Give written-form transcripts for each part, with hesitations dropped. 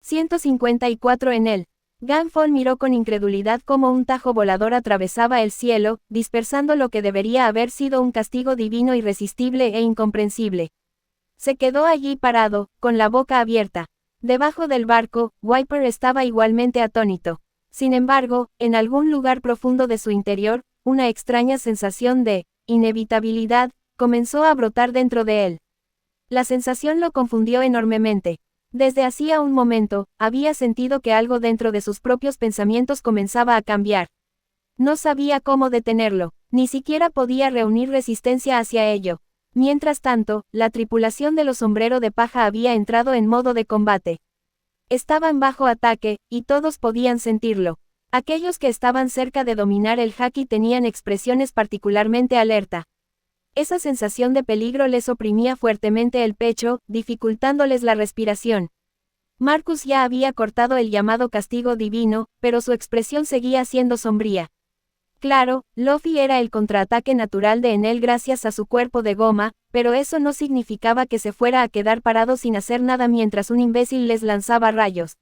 154 en él. Ganfol miró con incredulidad cómo un tajo volador atravesaba el cielo, dispersando lo que debería haber sido un castigo divino irresistible e incomprensible. Se quedó allí parado, con la boca abierta. Debajo del barco, Wiper estaba igualmente atónito. Sin embargo, en algún lugar profundo de su interior, una extraña sensación de inevitabilidad comenzó a brotar dentro de él. La sensación lo confundió enormemente. Desde hacía un momento, había sentido que algo dentro de sus propios pensamientos comenzaba a cambiar. No sabía cómo detenerlo, ni siquiera podía reunir resistencia hacia ello. Mientras tanto, la tripulación de los Sombrero de Paja había entrado en modo de combate. Estaban bajo ataque, y todos podían sentirlo. Aquellos que estaban cerca de dominar el haki tenían expresiones particularmente alerta. Esa sensación de peligro les oprimía fuertemente el pecho, dificultándoles la respiración. Marcus ya había cortado el llamado castigo divino, pero su expresión seguía siendo sombría. Claro, Luffy era el contraataque natural de Enel gracias a su cuerpo de goma, pero eso no significaba que se fuera a quedar parado sin hacer nada mientras un imbécil les lanzaba rayos.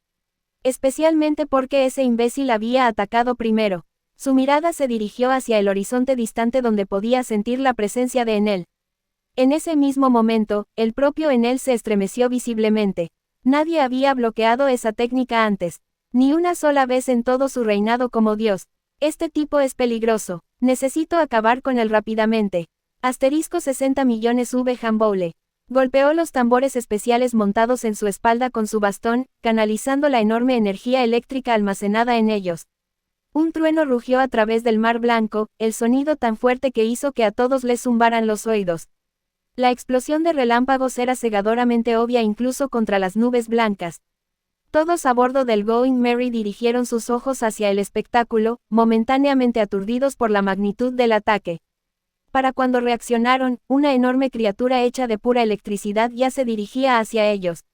Especialmente porque ese imbécil había atacado primero. Su mirada se dirigió hacia el horizonte distante donde podía sentir la presencia de Enel. En ese mismo momento, el propio Enel se estremeció visiblemente. Nadie había bloqueado esa técnica antes. Ni una sola vez en todo su reinado como Dios. Este tipo es peligroso. Necesito acabar con él rápidamente. Asterisco 60 millones V. Hamboule. Golpeó los tambores especiales montados en su espalda con su bastón, canalizando la enorme energía eléctrica almacenada en ellos. Un trueno rugió a través del mar blanco, el sonido tan fuerte que hizo que a todos les zumbaran los oídos. La explosión de relámpagos era cegadoramente obvia incluso contra las nubes blancas. Todos a bordo del Going Merry dirigieron sus ojos hacia el espectáculo, momentáneamente aturdidos por la magnitud del ataque. Para cuando reaccionaron, una enorme criatura hecha de pura electricidad ya se dirigía hacia ellos.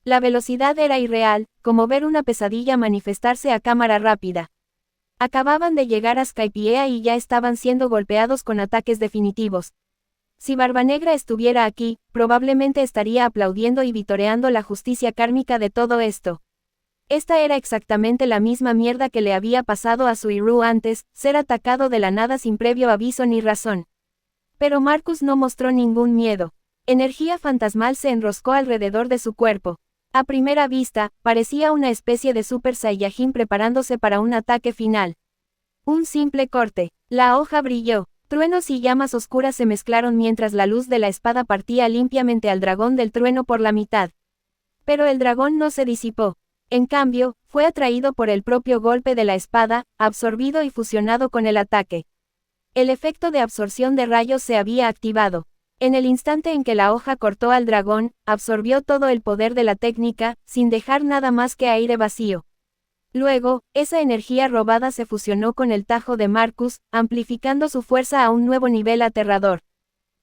La velocidad era irreal, como ver una pesadilla manifestarse a cámara rápida. Acababan de llegar a Skypiea y ya estaban siendo golpeados con ataques definitivos. Si Barbanegra estuviera aquí, probablemente estaría aplaudiendo y vitoreando la justicia kármica de todo esto. Esta era exactamente la misma mierda que le había pasado a Suiru antes, ser atacado de la nada sin previo aviso ni razón. Pero Marcus no mostró ningún miedo. Energía fantasmal se enroscó alrededor de su cuerpo. A primera vista, parecía una especie de Super Saiyajin preparándose para un ataque final. Un simple corte. La hoja brilló. Truenos y llamas oscuras se mezclaron mientras la luz de la espada partía limpiamente al dragón del trueno por la mitad. Pero el dragón no se disipó. En cambio, fue atraído por el propio golpe de la espada, absorbido y fusionado con el ataque. El efecto de absorción de rayos se había activado. En el instante en que la hoja cortó al dragón, absorbió todo el poder de la técnica, sin dejar nada más que aire vacío. Luego, esa energía robada se fusionó con el tajo de Marcus, amplificando su fuerza a un nuevo nivel aterrador.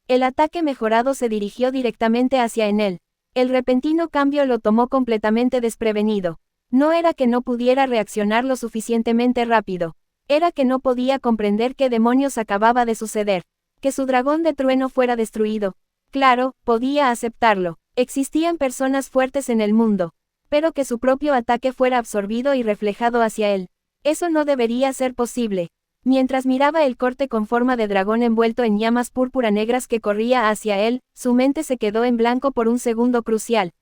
El ataque mejorado se dirigió directamente hacia Enel. El repentino cambio lo tomó completamente desprevenido. No era que no pudiera reaccionar lo suficientemente rápido. Era que no podía comprender qué demonios acababa de suceder. Que su dragón de trueno fuera destruido. Claro, podía aceptarlo. Existían personas fuertes en el mundo. Pero que su propio ataque fuera absorbido y reflejado hacia él. Eso no debería ser posible. Mientras miraba el corte con forma de dragón envuelto en llamas púrpura negras que corría hacia él, su mente se quedó en blanco por un segundo crucial.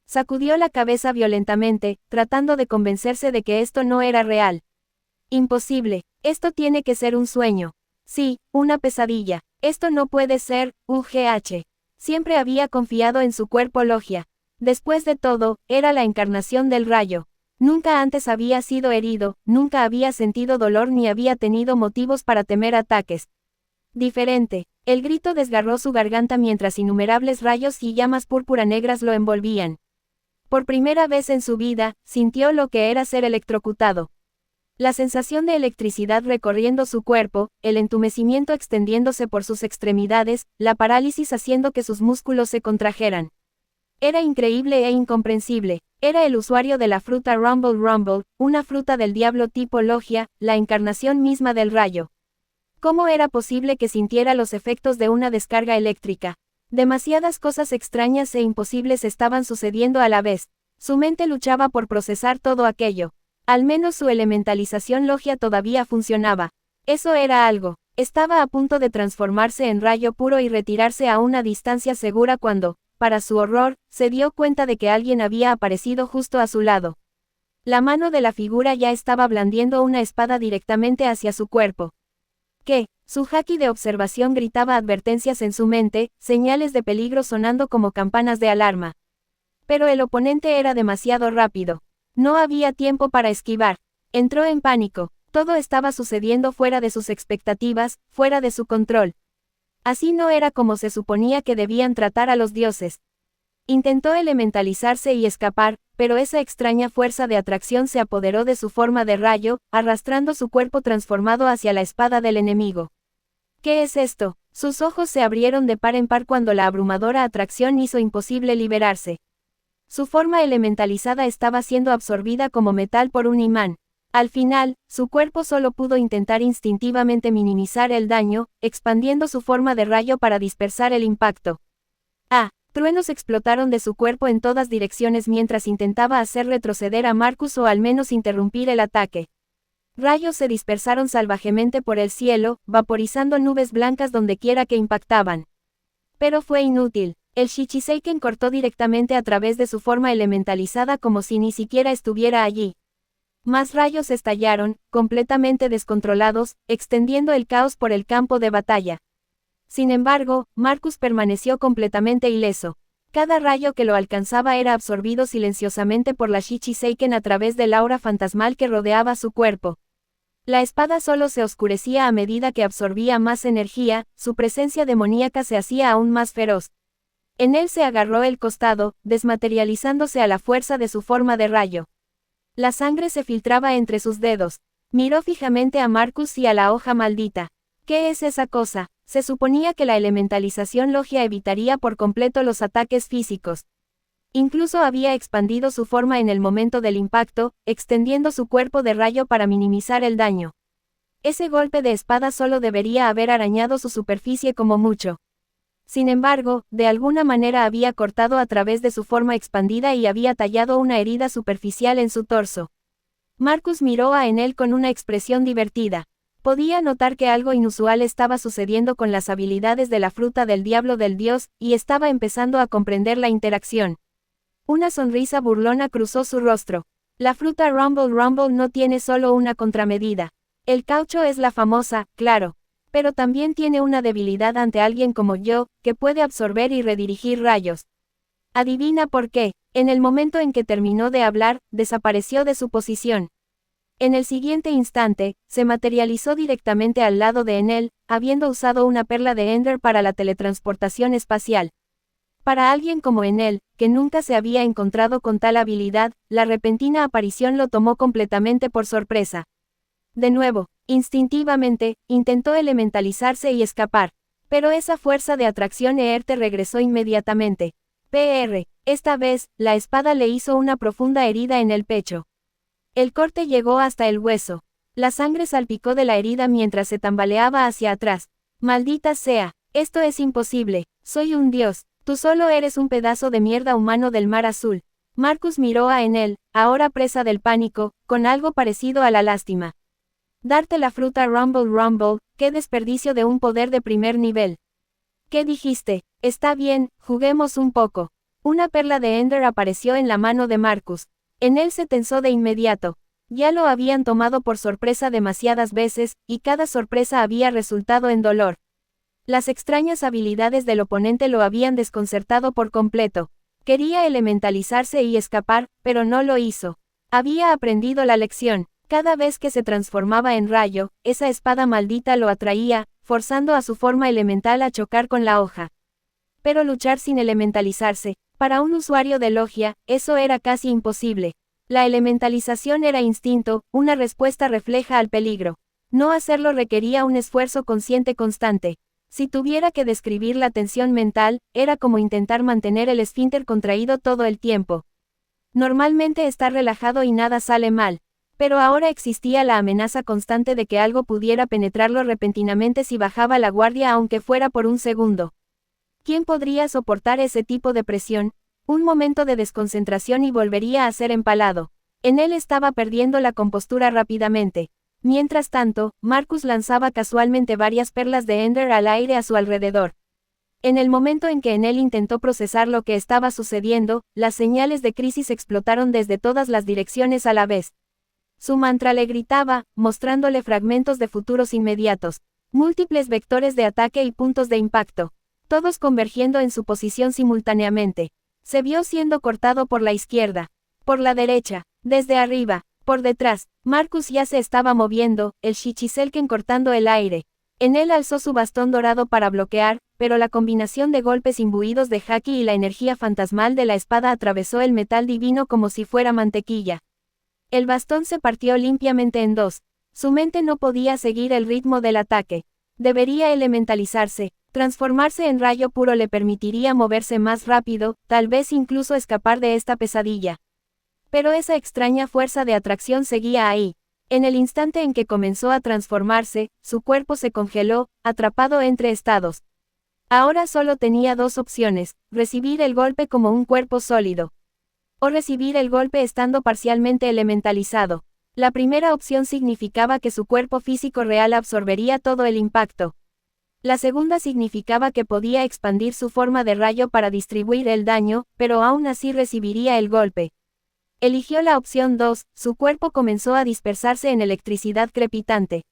Sacudió la cabeza violentamente, tratando de convencerse de que esto no era real. Imposible. Esto tiene que ser un sueño. Sí, una pesadilla. Esto no puede ser, UGH. Siempre había confiado en su cuerpo logia. Después de todo, era la encarnación del rayo. Nunca antes había sido herido, nunca había sentido dolor ni había tenido motivos para temer ataques. Diferente. El grito desgarró su garganta mientras innumerables rayos y llamas púrpura negras lo envolvían. Por primera vez en su vida, sintió lo que era ser electrocutado. La sensación de electricidad recorriendo su cuerpo, el entumecimiento extendiéndose por sus extremidades, la parálisis haciendo que sus músculos se contrajeran. Era increíble e incomprensible. Era el usuario de la fruta Rumble Rumble, una fruta del diablo tipo logia, la encarnación misma del rayo. ¿Cómo era posible que sintiera los efectos de una descarga eléctrica? Demasiadas cosas extrañas e imposibles estaban sucediendo a la vez. Su mente luchaba por procesar todo aquello. Al menos su elementalización logia todavía funcionaba. Eso era algo. Estaba a punto de transformarse en rayo puro y retirarse a una distancia segura cuando, para su horror, se dio cuenta de que alguien había aparecido justo a su lado. La mano de la figura ya estaba blandiendo una espada directamente hacia su cuerpo. ¿Qué? Su haki de observación gritaba advertencias en su mente, señales de peligro sonando como campanas de alarma. Pero el oponente era demasiado rápido. No había tiempo para esquivar. Entró en pánico. Todo estaba sucediendo fuera de sus expectativas, fuera de su control. Así no era como se suponía que debían tratar a los dioses. Intentó elementalizarse y escapar, pero esa extraña fuerza de atracción se apoderó de su forma de rayo, arrastrando su cuerpo transformado hacia la espada del enemigo. ¿Qué es esto? Sus ojos se abrieron de par en par cuando la abrumadora atracción hizo imposible liberarse. Su forma elementalizada estaba siendo absorbida como metal por un imán. Al final, su cuerpo solo pudo intentar instintivamente minimizar el daño, expandiendo su forma de rayo para dispersar el impacto. Truenos explotaron de su cuerpo en todas direcciones mientras intentaba hacer retroceder a Marcus o al menos interrumpir el ataque. Rayos se dispersaron salvajemente por el cielo, vaporizando nubes blancas dondequiera que impactaban. Pero fue inútil. El Shichiseiken cortó directamente a través de su forma elementalizada como si ni siquiera estuviera allí. Más rayos estallaron, completamente descontrolados, extendiendo el caos por el campo de batalla. Sin embargo, Marcus permaneció completamente ileso. Cada rayo que lo alcanzaba era absorbido silenciosamente por la Shichiseiken a través del aura fantasmal que rodeaba su cuerpo. La espada solo se oscurecía a medida que absorbía más energía, su presencia demoníaca se hacía aún más feroz. En él se agarró el costado, desmaterializándose a la fuerza de su forma de rayo. La sangre se filtraba entre sus dedos. Miró fijamente a Marcus y a la hoja maldita. ¿Qué es esa cosa? Se suponía que la elementalización logia evitaría por completo los ataques físicos. Incluso había expandido su forma en el momento del impacto, extendiendo su cuerpo de rayo para minimizar el daño. Ese golpe de espada solo debería haber arañado su superficie como mucho. Sin embargo, de alguna manera había cortado a través de su forma expandida y había tallado una herida superficial en su torso. Marcus miró a Enel con una expresión divertida. Podía notar que algo inusual estaba sucediendo con las habilidades de la fruta del diablo del dios, y estaba empezando a comprender la interacción. Una sonrisa burlona cruzó su rostro. La fruta Rumble Rumble no tiene solo una contramedida. El caucho es la famosa, claro. Pero también tiene una debilidad ante alguien como yo, que puede absorber y redirigir rayos. Adivina por qué. En el momento en que terminó de hablar, desapareció de su posición. En el siguiente instante, se materializó directamente al lado de Enel, habiendo usado una perla de Ender para la teletransportación espacial. Para alguien como Enel, que nunca se había encontrado con tal habilidad, la repentina aparición lo tomó completamente por sorpresa. De nuevo, instintivamente, intentó elementalizarse y escapar. Pero esa fuerza de atracción ERTE regresó inmediatamente. Esta vez, la espada le hizo una profunda herida en el pecho. El corte llegó hasta el hueso. La sangre salpicó de la herida mientras se tambaleaba hacia atrás. Maldita sea, esto es imposible, soy un dios, tú solo eres un pedazo de mierda humano del mar azul. Marcus miró a Enel, ahora presa del pánico, con algo parecido a la lástima. Darte la fruta Rumble Rumble, qué desperdicio de un poder de primer nivel. ¿Qué dijiste? Está bien, juguemos un poco. Una perla de Ender apareció en la mano de Marcus. Enel se tensó de inmediato. Ya lo habían tomado por sorpresa demasiadas veces, y cada sorpresa había resultado en dolor. Las extrañas habilidades del oponente lo habían desconcertado por completo. Quería elementalizarse y escapar, pero no lo hizo. Había aprendido la lección. Cada vez que se transformaba en rayo, esa espada maldita lo atraía, forzando a su forma elemental a chocar con la hoja. Pero luchar sin elementalizarse, para un usuario de logia, eso era casi imposible. La elementalización era instinto, una respuesta refleja al peligro. No hacerlo requería un esfuerzo consciente constante. Si tuviera que describir la tensión mental, era como intentar mantener el esfínter contraído todo el tiempo. Normalmente está relajado y nada sale mal. Pero ahora existía la amenaza constante de que algo pudiera penetrarlo repentinamente si bajaba la guardia aunque fuera por un segundo. ¿Quién podría soportar ese tipo de presión? Un momento de desconcentración y volvería a ser empalado. Enel estaba perdiendo la compostura rápidamente. Mientras tanto, Marcus lanzaba casualmente varias perlas de Ender al aire a su alrededor. En el momento en que Enel intentó procesar lo que estaba sucediendo, las señales de crisis explotaron desde todas las direcciones a la vez. Su mantra le gritaba, mostrándole fragmentos de futuros inmediatos, múltiples vectores de ataque y puntos de impacto, todos convergiendo en su posición simultáneamente. Se vio siendo cortado por la izquierda, por la derecha, desde arriba, por detrás. Marcus ya se estaba moviendo, el Shichiselken cortando el aire. Enel alzó su bastón dorado para bloquear, pero la combinación de golpes imbuidos de haki y la energía fantasmal de la espada atravesó el metal divino como si fuera mantequilla. El bastón se partió limpiamente en dos. Su mente no podía seguir el ritmo del ataque. Debería elementalizarse. Transformarse en rayo puro le permitiría moverse más rápido, tal vez incluso escapar de esta pesadilla. Pero esa extraña fuerza de atracción seguía ahí. En el instante en que comenzó a transformarse, su cuerpo se congeló, atrapado entre estados. Ahora solo tenía dos opciones: recibir el golpe como un cuerpo sólido, o recibir el golpe estando parcialmente elementalizado. La primera opción significaba que su cuerpo físico real absorbería todo el impacto. La segunda significaba que podía expandir su forma de rayo para distribuir el daño, pero aún así recibiría el golpe. Eligió la opción 2, su cuerpo comenzó a dispersarse en electricidad crepitante.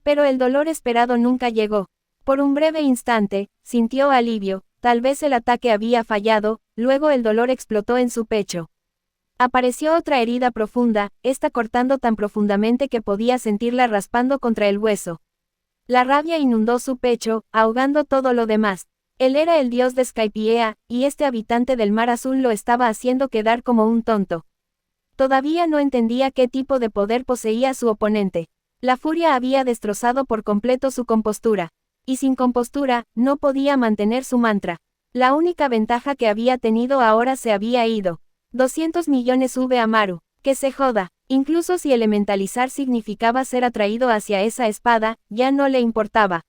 Pero el dolor esperado nunca llegó. Por un breve instante, sintió alivio, tal vez el ataque había fallado, luego el dolor explotó en su pecho. Apareció otra herida profunda, esta cortando tan profundamente que podía sentirla raspando contra el hueso. La rabia inundó su pecho, ahogando todo lo demás. Él era el dios de Skypiea, y este habitante del mar azul lo estaba haciendo quedar como un tonto. Todavía no entendía qué tipo de poder poseía su oponente. La furia había destrozado por completo su compostura. Y sin compostura, no podía mantener su mantra. La única ventaja que había tenido ahora se había ido. 200 millones Amaru. Que se joda. Incluso si elementalizar significaba ser atraído hacia esa espada, ya no le importaba.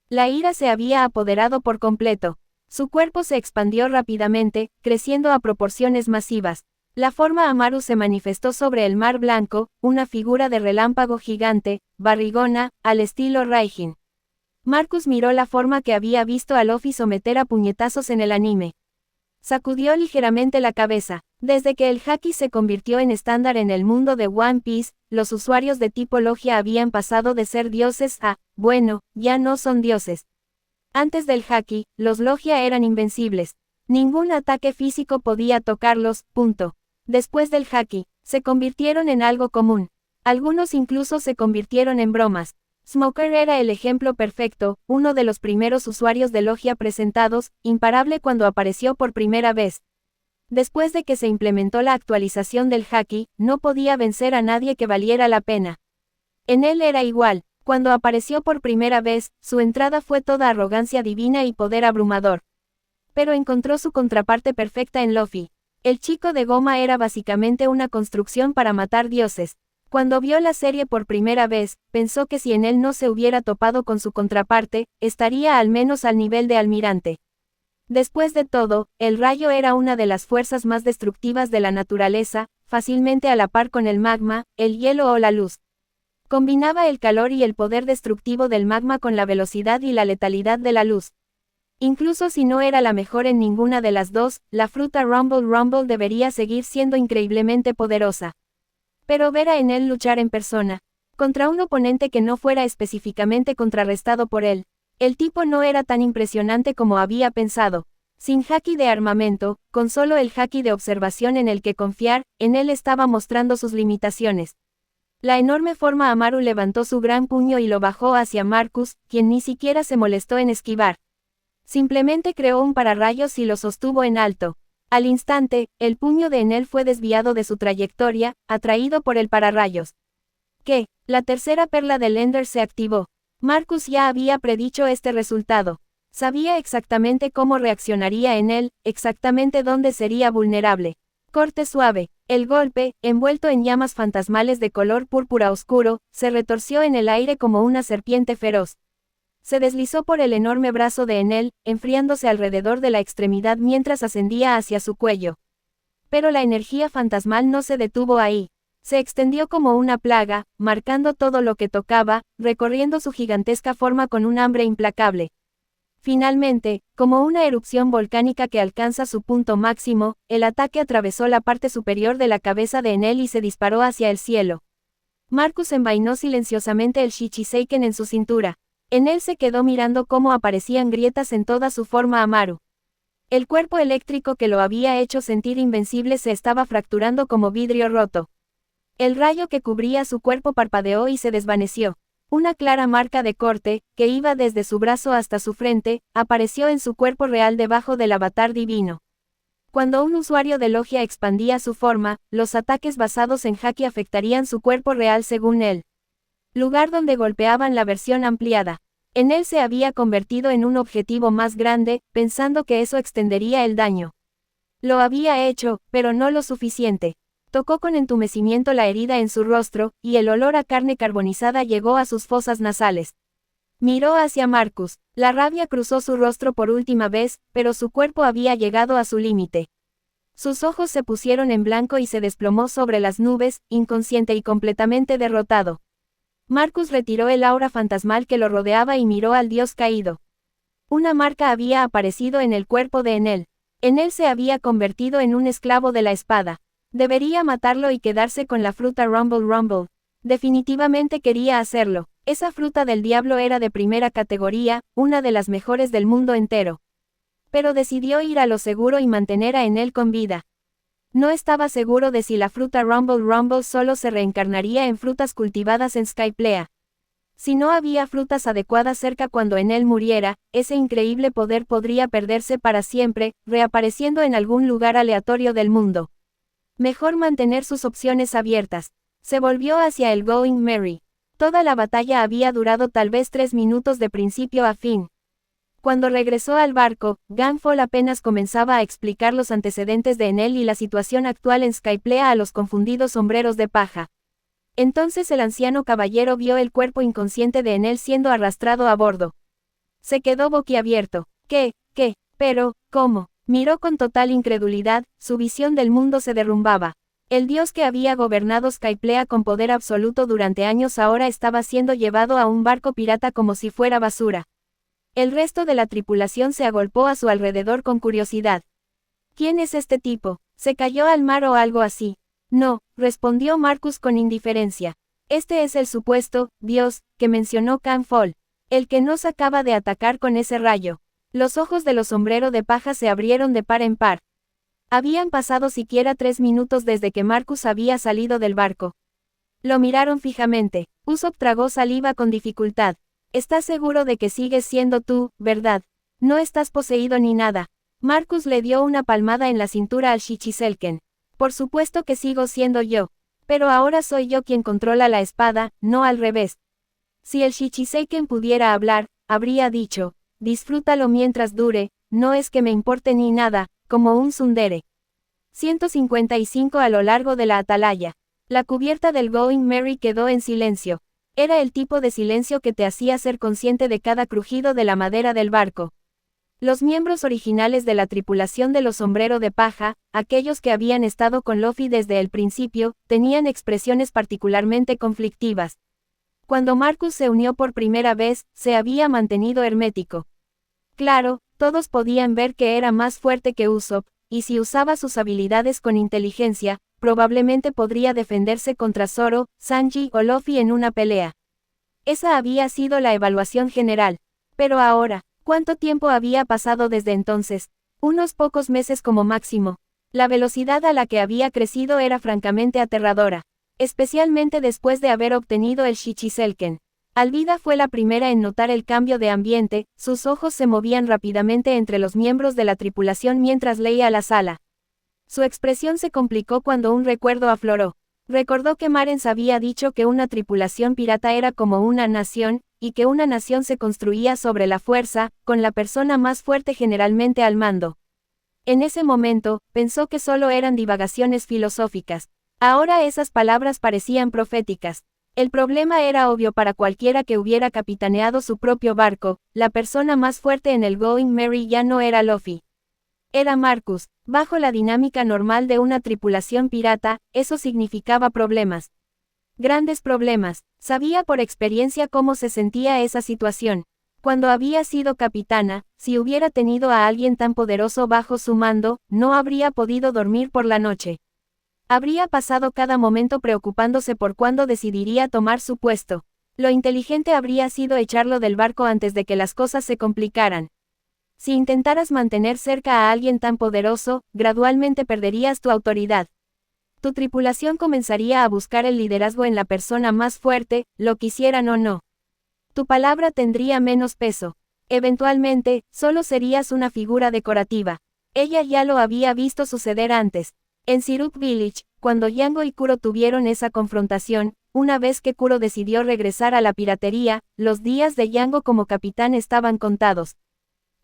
La ira se había apoderado por completo. Su cuerpo se expandió rápidamente, creciendo a proporciones masivas. La forma Amaru se manifestó sobre el mar blanco, una figura de relámpago gigante, barrigona, al estilo Raijin. Marcus miró la forma que había visto a Luffy someter a puñetazos en el anime. Sacudió ligeramente la cabeza. Desde que el haki se convirtió en estándar en el mundo de One Piece, los usuarios de tipo Logia habían pasado de ser dioses a, bueno, ya no son dioses. Antes del haki, los Logia eran invencibles. Ningún ataque físico podía tocarlos, punto. Después del haki, se convirtieron en algo común. Algunos incluso se convirtieron en bromas. Smoker era el ejemplo perfecto, uno de los primeros usuarios de Logia presentados, imparable cuando apareció por primera vez. Después de que se implementó la actualización del haki, no podía vencer a nadie que valiera la pena. En él era igual. Cuando apareció por primera vez, su entrada fue toda arrogancia divina y poder abrumador. Pero encontró su contraparte perfecta en Luffy. El chico de goma era básicamente una construcción para matar dioses. Cuando vio la serie por primera vez, pensó que si en él no se hubiera topado con su contraparte, estaría al menos al nivel de almirante. Después de todo, el rayo era una de las fuerzas más destructivas de la naturaleza, fácilmente a la par con el magma, el hielo o la luz. Combinaba el calor y el poder destructivo del magma con la velocidad y la letalidad de la luz. Incluso si no era la mejor en ninguna de las dos, la fruta Rumble Rumble debería seguir siendo increíblemente poderosa. Pero ver a Enel luchar en persona, contra un oponente que no fuera específicamente contrarrestado por él, el tipo no era tan impresionante como había pensado. Sin haki de armamento, con solo el haki de observación en el que confiar, Enel estaba mostrando sus limitaciones. La enorme forma Amaru levantó su gran puño y lo bajó hacia Marcus, quien ni siquiera se molestó en esquivar. Simplemente creó un pararrayos y lo sostuvo en alto. Al instante, el puño de Enel fue desviado de su trayectoria, atraído por el pararrayos. ¿Qué? La tercera perla del Ender se activó. Marcus ya había predicho este resultado. Sabía exactamente cómo reaccionaría Enel, exactamente dónde sería vulnerable. Corte suave. El golpe, envuelto en llamas fantasmales de color púrpura oscuro, se retorció en el aire como una serpiente feroz. Se deslizó por el enorme brazo de Enel, enfriándose alrededor de la extremidad mientras ascendía hacia su cuello. Pero la energía fantasmal no se detuvo ahí. Se extendió como una plaga, marcando todo lo que tocaba, recorriendo su gigantesca forma con un hambre implacable. Finalmente, como una erupción volcánica que alcanza su punto máximo, el ataque atravesó la parte superior de la cabeza de Enel y se disparó hacia el cielo. Marcus envainó silenciosamente el Shichiseiken en su cintura. Enel se quedó mirando cómo aparecían grietas en toda su forma Amaru. El cuerpo eléctrico que lo había hecho sentir invencible se estaba fracturando como vidrio roto. El rayo que cubría su cuerpo parpadeó y se desvaneció. Una clara marca de corte, que iba desde su brazo hasta su frente, apareció en su cuerpo real debajo del avatar divino. Cuando un usuario de logia expandía su forma, los ataques basados en haki afectarían su cuerpo real según él. Lugar donde golpeaban la versión ampliada. En él se había convertido en un objetivo más grande, pensando que eso extendería el daño. Lo había hecho, pero no lo suficiente. Tocó con entumecimiento la herida en su rostro, y el olor a carne carbonizada llegó a sus fosas nasales. Miró hacia Marcus. La rabia cruzó su rostro por última vez, pero su cuerpo había llegado a su límite. Sus ojos se pusieron en blanco y se desplomó sobre las nubes, inconsciente y completamente derrotado. Marcus retiró el aura fantasmal que lo rodeaba y miró al dios caído. Una marca había aparecido en el cuerpo de Enel. Enel se había convertido en un esclavo de la espada. Debería matarlo y quedarse con la fruta Rumble Rumble. Definitivamente quería hacerlo. Esa fruta del diablo era de primera categoría, una de las mejores del mundo entero. Pero decidió ir a lo seguro y mantener a Enel con vida. No estaba seguro de si la fruta Rumble Rumble solo se reencarnaría en frutas cultivadas en Skyplea. Si no había frutas adecuadas cerca cuando Enel muriera, ese increíble poder podría perderse para siempre, reapareciendo en algún lugar aleatorio del mundo. Mejor mantener sus opciones abiertas. Se volvió hacia el Going Merry. Toda la batalla había durado tal vez 3 minutos de principio a fin. Cuando regresó al barco, Gunfall apenas comenzaba a explicar los antecedentes de Enel y la situación actual en Skyplea a los confundidos sombreros de paja. Entonces el anciano caballero vio el cuerpo inconsciente de Enel siendo arrastrado a bordo. Se quedó boquiabierto. ¿Qué? Pero, ¿cómo? Miró con total incredulidad, su visión del mundo se derrumbaba. El dios que había gobernado Skyplea con poder absoluto durante años ahora estaba siendo llevado a un barco pirata como si fuera basura. El resto de la tripulación se agolpó a su alrededor con curiosidad. ¿Quién es este tipo? ¿Se cayó al mar o algo así? No, respondió Marcus con indiferencia. Este es el supuesto dios que mencionó Gunfall, el que nos acaba de atacar con ese rayo. Los ojos de los sombreros de paja se abrieron de par en par. Habían pasado siquiera 3 minutos desde que Marcus había salido del barco. Lo miraron fijamente. Usopp tragó saliva con dificultad. ¿Estás seguro de que sigues siendo tú, verdad? No estás poseído ni nada. Marcus le dio una palmada en la cintura al Shichiselken. Por supuesto que sigo siendo yo. Pero ahora soy yo quien controla la espada, no al revés. Si el Shichiseiken pudiera hablar, habría dicho, disfrútalo mientras dure, no es que me importe ni nada, como un tsundere. 155 a lo largo de la atalaya. La cubierta del Going Merry quedó en silencio. Era el tipo de silencio que te hacía ser consciente de cada crujido de la madera del barco. Los miembros originales de la tripulación de los sombreros de paja, aquellos que habían estado con Luffy desde el principio, tenían expresiones particularmente conflictivas. Cuando Marcus se unió por primera vez, se había mantenido hermético. Claro, todos podían ver que era más fuerte que Usopp, y si usaba sus habilidades con inteligencia, probablemente podría defenderse contra Zoro, Sanji o Luffy en una pelea. Esa había sido la evaluación general. Pero ahora, ¿cuánto tiempo había pasado desde entonces? Unos pocos meses como máximo. La velocidad a la que había crecido era francamente aterradora. Especialmente después de haber obtenido el Shichiselken. Alvida fue la primera en notar el cambio de ambiente, sus ojos se movían rápidamente entre los miembros de la tripulación mientras leía la sala. Su expresión se complicó cuando un recuerdo afloró. Recordó que Marens había dicho que una tripulación pirata era como una nación, y que una nación se construía sobre la fuerza, con la persona más fuerte generalmente al mando. En ese momento, pensó que solo eran divagaciones filosóficas. Ahora esas palabras parecían proféticas. El problema era obvio para cualquiera que hubiera capitaneado su propio barco, la persona más fuerte en el Going Merry ya no era Luffy. Era Marcus. Bajo la dinámica normal de una tripulación pirata, eso significaba problemas. Grandes problemas. Sabía por experiencia cómo se sentía esa situación. Cuando había sido capitana, si hubiera tenido a alguien tan poderoso bajo su mando, no habría podido dormir por la noche. Habría pasado cada momento preocupándose por cuándo decidiría tomar su puesto. Lo inteligente habría sido echarlo del barco antes de que las cosas se complicaran. Si intentaras mantener cerca a alguien tan poderoso, gradualmente perderías tu autoridad. Tu tripulación comenzaría a buscar el liderazgo en la persona más fuerte, lo quisieran o no. Tu palabra tendría menos peso. Eventualmente, solo serías una figura decorativa. Ella ya lo había visto suceder antes. En Syrup Village, cuando Yango y Kuro tuvieron esa confrontación, una vez que Kuro decidió regresar a la piratería, los días de Yango como capitán estaban contados.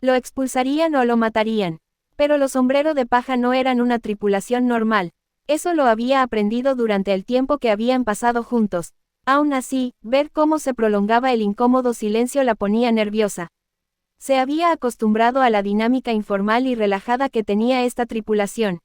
Lo expulsarían o lo matarían. Pero los Sombrero de Paja no eran una tripulación normal. Eso lo había aprendido durante el tiempo que habían pasado juntos. Aún así, ver cómo se prolongaba el incómodo silencio la ponía nerviosa. Se había acostumbrado a la dinámica informal y relajada que tenía esta tripulación.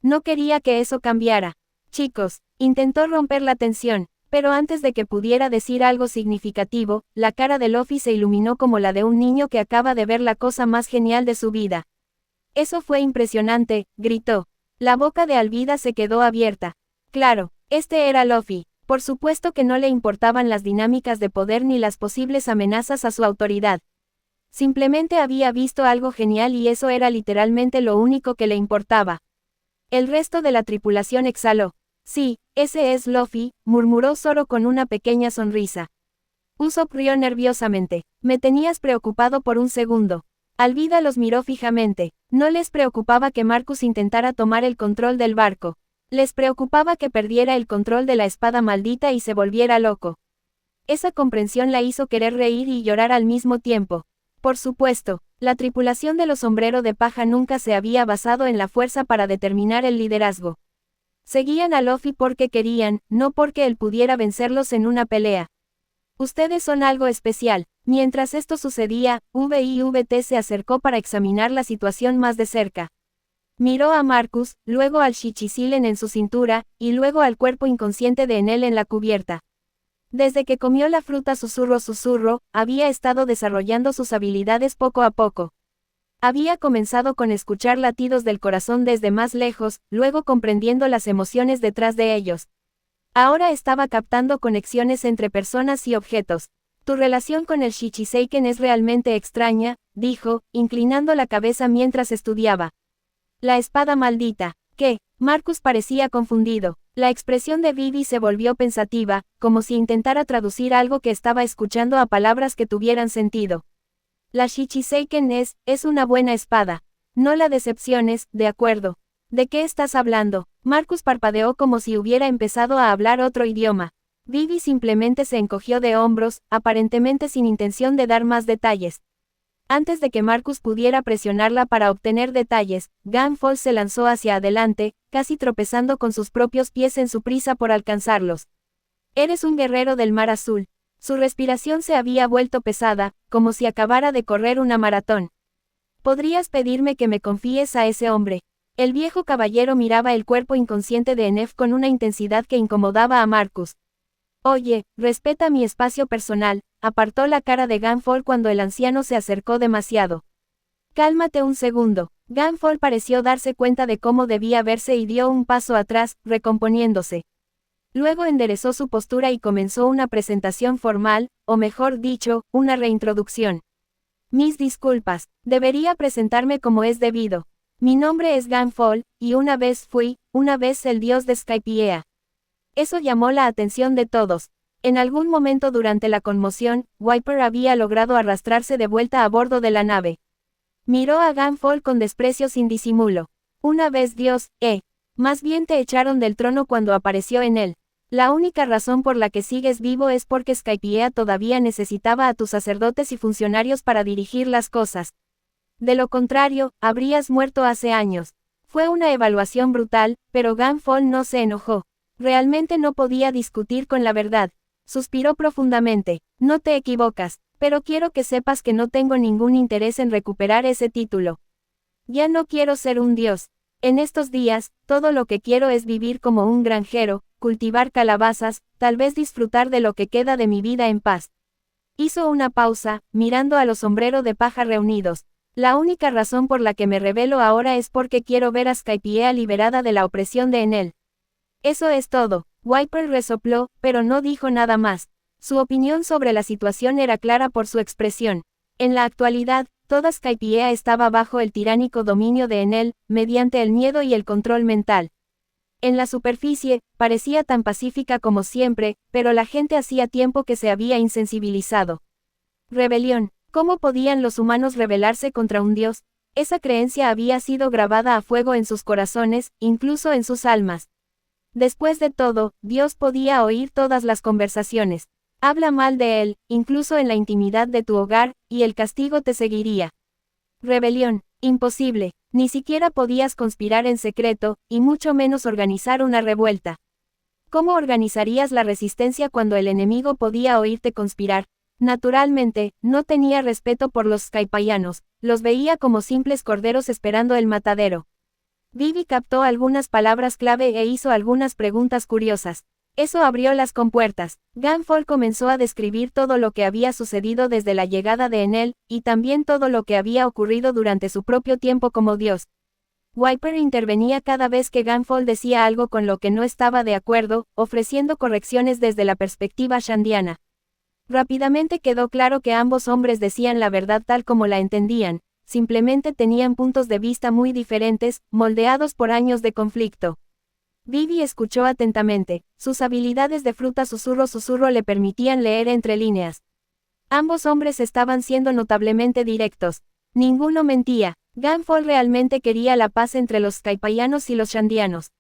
No quería que eso cambiara. Chicos, intentó romper la tensión, pero antes de que pudiera decir algo significativo, la cara de Luffy se iluminó como la de un niño que acaba de ver la cosa más genial de su vida. Eso fue impresionante, gritó. La boca de Alvida se quedó abierta. Claro, este era Luffy. Por supuesto que no le importaban las dinámicas de poder ni las posibles amenazas a su autoridad. Simplemente había visto algo genial y eso era literalmente lo único que le importaba. El resto de la tripulación exhaló. Sí, ese es Luffy, murmuró Zoro con una pequeña sonrisa. Usopp rió nerviosamente. Me tenías preocupado por un segundo. Alvida los miró fijamente. No les preocupaba que Marcus intentara tomar el control del barco. Les preocupaba que perdiera el control de la espada maldita y se volviera loco. Esa comprensión la hizo querer reír y llorar al mismo tiempo. Por supuesto, la tripulación de los Sombrero de Paja nunca se había basado en la fuerza para determinar el liderazgo. Seguían a Luffy porque querían, no porque él pudiera vencerlos en una pelea. Ustedes son algo especial. Mientras esto sucedía, VIVT se acercó para examinar la situación más de cerca. Miró a Marcus, luego al Shichizilen en su cintura, y luego al cuerpo inconsciente de Enel en la cubierta. Desde que comió la fruta susurro, había estado desarrollando sus habilidades poco a poco. Había comenzado con escuchar latidos del corazón desde más lejos, luego comprendiendo las emociones detrás de ellos. Ahora estaba captando conexiones entre personas y objetos. Tu relación con el Shichiseiken es realmente extraña, dijo, inclinando la cabeza mientras estudiaba. La espada maldita. ¿Qué? Marcus parecía confundido. La expresión de Vivi se volvió pensativa, como si intentara traducir algo que estaba escuchando a palabras que tuvieran sentido. La Shichiseiken es una buena espada. No la decepciones, de acuerdo. ¿De qué estás hablando? Marcus parpadeó como si hubiera empezado a hablar otro idioma. Vivi simplemente se encogió de hombros, aparentemente sin intención de dar más detalles. Antes de que Marcus pudiera presionarla para obtener detalles, Gunfall se lanzó hacia adelante, casi tropezando con sus propios pies en su prisa por alcanzarlos. Eres un guerrero del mar azul. Su respiración se había vuelto pesada, como si acabara de correr una maratón. ¿Podrías pedirme que me confíes a ese hombre? El viejo caballero miraba el cuerpo inconsciente de Enef con una intensidad que incomodaba a Marcus. Oye, respeta mi espacio personal, apartó la cara de Gunfall cuando el anciano se acercó demasiado. Cálmate un segundo. Gunfall pareció darse cuenta de cómo debía verse y dio un paso atrás, recomponiéndose. Luego enderezó su postura y comenzó una presentación formal, o mejor dicho, una reintroducción. Mis disculpas, debería presentarme como es debido. Mi nombre es Gunfall, y una vez el dios de Skypiea. Eso llamó la atención de todos. En algún momento durante la conmoción, Wiper había logrado arrastrarse de vuelta a bordo de la nave. Miró a Gunfall con desprecio sin disimulo. Una vez Dios, más bien te echaron del trono cuando apareció en él. La única razón por la que sigues vivo es porque Skypiea todavía necesitaba a tus sacerdotes y funcionarios para dirigir las cosas. De lo contrario, habrías muerto hace años. Fue una evaluación brutal, pero Gunfall no se enojó. Realmente no podía discutir con la verdad. Suspiró profundamente. No te equivocas, pero quiero que sepas que no tengo ningún interés en recuperar ese título. Ya no quiero ser un dios. En estos días, todo lo que quiero es vivir como un granjero, cultivar calabazas, tal vez disfrutar de lo que queda de mi vida en paz. Hizo una pausa, mirando a los sombreros de paja reunidos. La única razón por la que me rebelo ahora es porque quiero ver a Skypiea liberada de la opresión de Enel. Eso es todo. Wiper resopló, pero no dijo nada más. Su opinión sobre la situación era clara por su expresión. En la actualidad, toda Skypiea estaba bajo el tiránico dominio de Enel, mediante el miedo y el control mental. En la superficie, parecía tan pacífica como siempre, pero la gente hacía tiempo que se había insensibilizado. Rebelión. ¿Cómo podían los humanos rebelarse contra un dios? Esa creencia había sido grabada a fuego en sus corazones, incluso en sus almas. Después de todo, Dios podía oír todas las conversaciones. Habla mal de él, incluso en la intimidad de tu hogar, y el castigo te seguiría. Rebelión. Imposible. Ni siquiera podías conspirar en secreto, y mucho menos organizar una revuelta. ¿Cómo organizarías la resistencia cuando el enemigo podía oírte conspirar? Naturalmente, no tenía respeto por los Skypianos, los veía como simples corderos esperando el matadero. Vivi captó algunas palabras clave e hizo algunas preguntas curiosas. Eso abrió las compuertas. Ganfol comenzó a describir todo lo que había sucedido desde la llegada de Enel, y también todo lo que había ocurrido durante su propio tiempo como dios. Wiper intervenía cada vez que Ganfol decía algo con lo que no estaba de acuerdo, ofreciendo correcciones desde la perspectiva shandiana. Rápidamente quedó claro que ambos hombres decían la verdad tal como la entendían, simplemente tenían puntos de vista muy diferentes, moldeados por años de conflicto. Vivi escuchó atentamente. Sus habilidades de fruta susurro le permitían leer entre líneas. Ambos hombres estaban siendo notablemente directos. Ninguno mentía. Ganfol realmente quería la paz entre los Skypianos y los shandianos.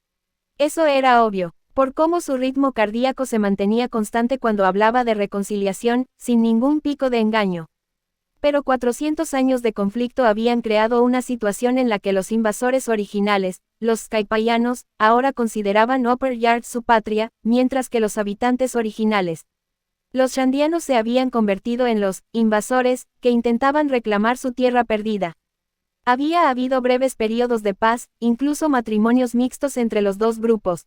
Eso era obvio, por cómo su ritmo cardíaco se mantenía constante cuando hablaba de reconciliación, sin ningún pico de engaño. Pero 400 años de conflicto habían creado una situación en la que los invasores originales, los Skypianos, ahora consideraban Upper Yard su patria, mientras que los habitantes originales, los shandianos, se habían convertido en los invasores, que intentaban reclamar su tierra perdida. Había habido breves periodos de paz, incluso matrimonios mixtos entre los dos grupos.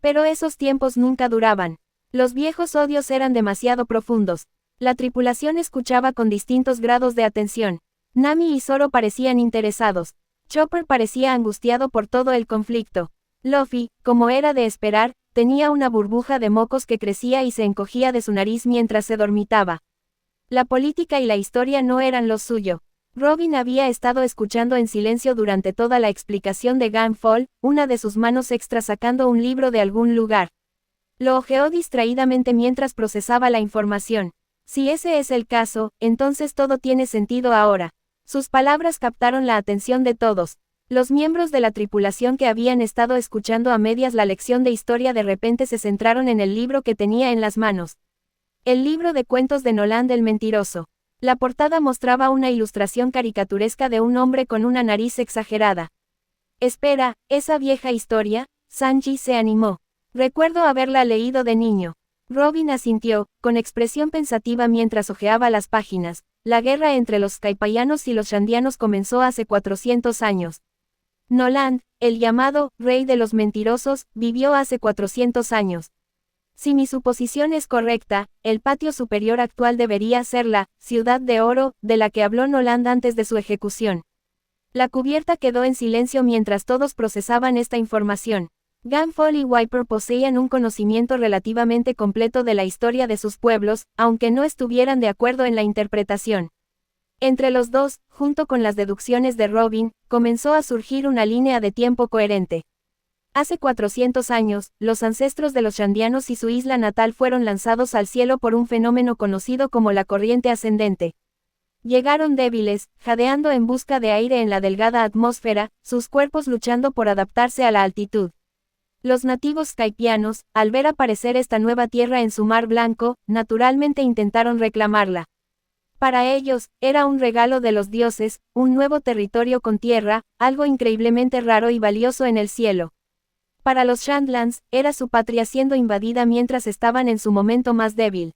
Pero esos tiempos nunca duraban. Los viejos odios eran demasiado profundos. La tripulación escuchaba con distintos grados de atención. Nami y Zoro parecían interesados. Chopper parecía angustiado por todo el conflicto. Luffy, como era de esperar, tenía una burbuja de mocos que crecía y se encogía de su nariz mientras se dormitaba. La política y la historia no eran lo suyo. Robin había estado escuchando en silencio durante toda la explicación de Ganfol, una de sus manos extra sacando un libro de algún lugar. Lo hojeó distraídamente mientras procesaba la información. Si ese es el caso, entonces todo tiene sentido ahora. Sus palabras captaron la atención de todos. Los miembros de la tripulación que habían estado escuchando a medias la lección de historia de repente se centraron en el libro que tenía en las manos. El libro de cuentos de Noland el Mentiroso. La portada mostraba una ilustración caricaturesca de un hombre con una nariz exagerada. Espera, ¿esa vieja historia? Sanji se animó. Recuerdo haberla leído de niño. Robin asintió, con expresión pensativa mientras hojeaba las páginas. La guerra entre los Skypianos y los shandianos comenzó hace 400 años. Noland, el llamado Rey de los Mentirosos, vivió hace 400 años. Si mi suposición es correcta, el patio superior actual debería ser la Ciudad de Oro, de la que habló Noland antes de su ejecución. La cubierta quedó en silencio mientras todos procesaban esta información. Ganfol y Wiper poseían un conocimiento relativamente completo de la historia de sus pueblos, aunque no estuvieran de acuerdo en la interpretación. Entre los dos, junto con las deducciones de Robin, comenzó a surgir una línea de tiempo coherente. Hace 400 años, los ancestros de los shandianos y su isla natal fueron lanzados al cielo por un fenómeno conocido como la corriente ascendente. Llegaron débiles, jadeando en busca de aire en la delgada atmósfera, sus cuerpos luchando por adaptarse a la altitud. Los nativos skypianos, al ver aparecer esta nueva tierra en su mar blanco, naturalmente intentaron reclamarla. Para ellos, era un regalo de los dioses, un nuevo territorio con tierra, algo increíblemente raro y valioso en el cielo. Para los Shandlands, era su patria siendo invadida mientras estaban en su momento más débil.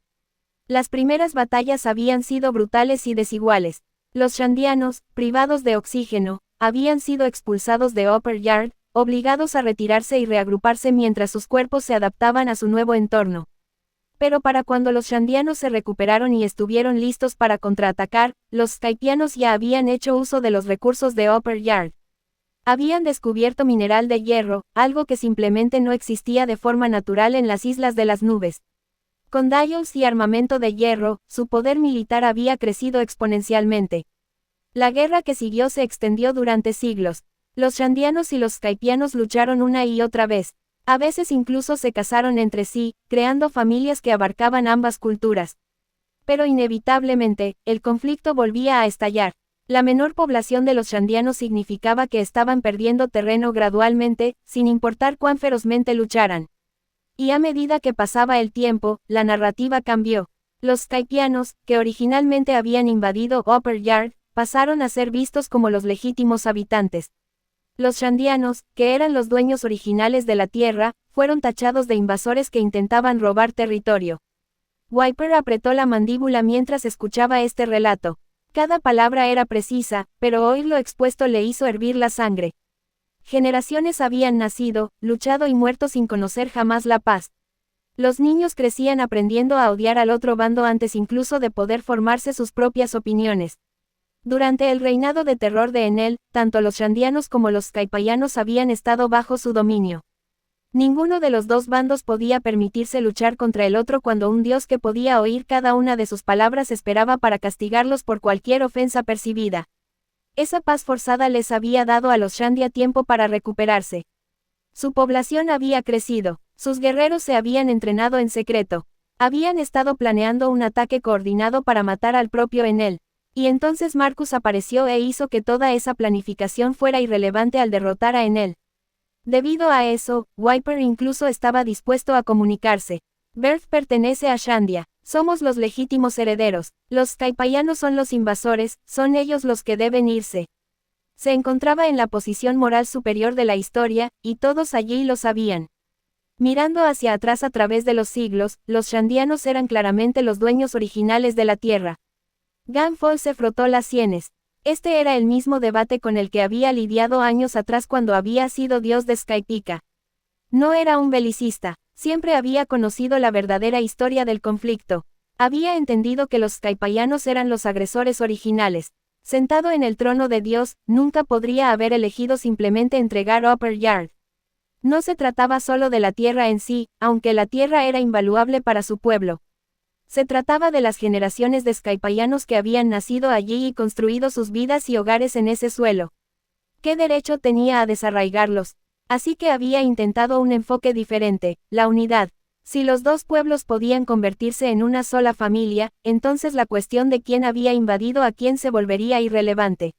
Las primeras batallas habían sido brutales y desiguales. Los Shandianos, privados de oxígeno, habían sido expulsados de Upper Yard, obligados a retirarse y reagruparse mientras sus cuerpos se adaptaban a su nuevo entorno. Pero para cuando los Shandianos se recuperaron y estuvieron listos para contraatacar, los Skypianos ya habían hecho uso de los recursos de Upper Yard. Habían descubierto mineral de hierro, algo que simplemente no existía de forma natural en las Islas de las Nubes. Con dials y armamento de hierro, su poder militar había crecido exponencialmente. La guerra que siguió se extendió durante siglos. Los Shandianos y los Skypianos lucharon una y otra vez. A veces incluso se casaron entre sí, creando familias que abarcaban ambas culturas. Pero inevitablemente, el conflicto volvía a estallar. La menor población de los Shandianos significaba que estaban perdiendo terreno gradualmente, sin importar cuán ferozmente lucharan. Y a medida que pasaba el tiempo, la narrativa cambió. Los Skypianos, que originalmente habían invadido Upper Yard, pasaron a ser vistos como los legítimos habitantes. Los Shandianos, que eran los dueños originales de la tierra, fueron tachados de invasores que intentaban robar territorio. Wiper apretó la mandíbula mientras escuchaba este relato. Cada palabra era precisa, pero oírlo expuesto le hizo hervir la sangre. Generaciones habían nacido, luchado y muerto sin conocer jamás la paz. Los niños crecían aprendiendo a odiar al otro bando antes incluso de poder formarse sus propias opiniones. Durante el reinado de terror de Enel, tanto los Shandianos como los Skypianos habían estado bajo su dominio. Ninguno de los dos bandos podía permitirse luchar contra el otro cuando un dios que podía oír cada una de sus palabras esperaba para castigarlos por cualquier ofensa percibida. Esa paz forzada les había dado a los Shandia tiempo para recuperarse. Su población había crecido, sus guerreros se habían entrenado en secreto. Habían estado planeando un ataque coordinado para matar al propio Enel. Y entonces Marcus apareció e hizo que toda esa planificación fuera irrelevante al derrotar a Enel. Debido a eso, Wiper incluso estaba dispuesto a comunicarse. Berth pertenece a Shandia. Somos los legítimos herederos. Los Skypianos son los invasores, son ellos los que deben irse. Se encontraba en la posición moral superior de la historia, y todos allí lo sabían. Mirando hacia atrás a través de los siglos, los Shandianos eran claramente los dueños originales de la tierra. Gunfall se frotó las sienes. Este era el mismo debate con el que había lidiado años atrás cuando había sido dios de Skypiea. No era un belicista, siempre había conocido la verdadera historia del conflicto. Había entendido que los Skypianos eran los agresores originales. Sentado en el trono de Dios, nunca podría haber elegido simplemente entregar Upper Yard. No se trataba solo de la tierra en sí, aunque la tierra era invaluable para su pueblo. Se trataba de las generaciones de Skypianos que habían nacido allí y construido sus vidas y hogares en ese suelo. ¿Qué derecho tenía a desarraigarlos? Así que había intentado un enfoque diferente, la unidad. Si los dos pueblos podían convertirse en una sola familia, entonces la cuestión de quién había invadido a quién se volvería irrelevante.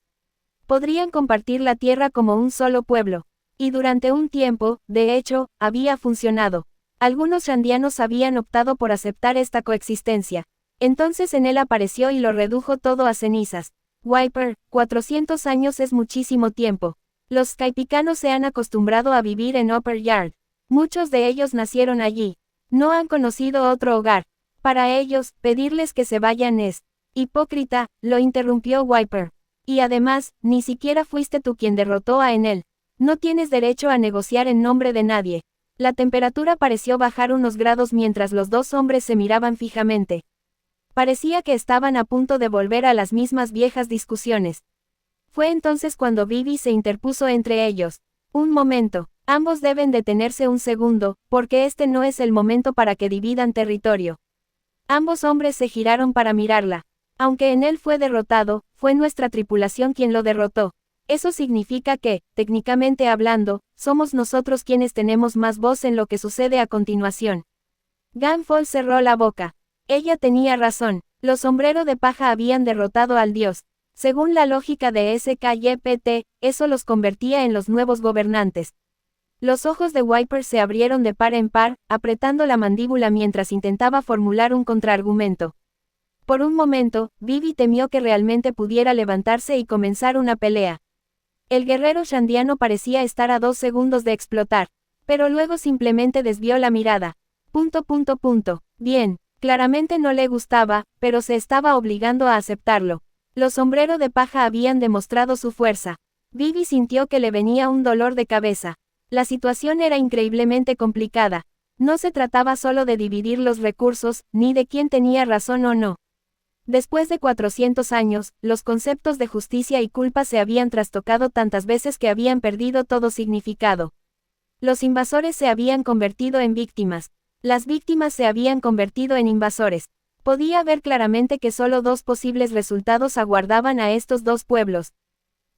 Podrían compartir la tierra como un solo pueblo. Y durante un tiempo, de hecho, había funcionado. Algunos Shandianos habían optado por aceptar esta coexistencia. Entonces Enel apareció y lo redujo todo a cenizas. Wiper, 400 años es muchísimo tiempo. Los Skypianos se han acostumbrado a vivir en Upper Yard. Muchos de ellos nacieron allí. No han conocido otro hogar. Para ellos, pedirles que se vayan es hipócrita, lo interrumpió Wiper. Y además, ni siquiera fuiste tú quien derrotó a Enel. No tienes derecho a negociar en nombre de nadie. La temperatura pareció bajar unos grados mientras los dos hombres se miraban fijamente. Parecía que estaban a punto de volver a las mismas viejas discusiones. Fue entonces cuando Vivi se interpuso entre ellos. Un momento, ambos deben detenerse un segundo, porque este no es el momento para que dividan territorio. Ambos hombres se giraron para mirarla. Aunque Enel fue derrotado, fue nuestra tripulación quien lo derrotó. Eso significa que, técnicamente hablando, somos nosotros quienes tenemos más voz en lo que sucede a continuación. Gunfall cerró la boca. Ella tenía razón, los Sombrero de Paja habían derrotado al dios. Según la lógica de SKYPT, eso los convertía en los nuevos gobernantes. Los ojos de Wiper se abrieron de par en par, apretando la mandíbula mientras intentaba formular un contraargumento. Por un momento, Vivi temió que realmente pudiera levantarse y comenzar una pelea. El guerrero shandiano parecía estar a 2 segundos de explotar. Pero luego simplemente desvió la mirada. Bien, claramente no le gustaba, pero se estaba obligando a aceptarlo. Los sombreros de paja habían demostrado su fuerza. Vivi sintió que le venía un dolor de cabeza. La situación era increíblemente complicada. No se trataba solo de dividir los recursos, ni de quién tenía razón o no. Después de 400 años, los conceptos de justicia y culpa se habían trastocado tantas veces que habían perdido todo significado. Los invasores se habían convertido en víctimas. Las víctimas se habían convertido en invasores. Podía ver claramente que solo dos posibles resultados aguardaban a estos dos pueblos.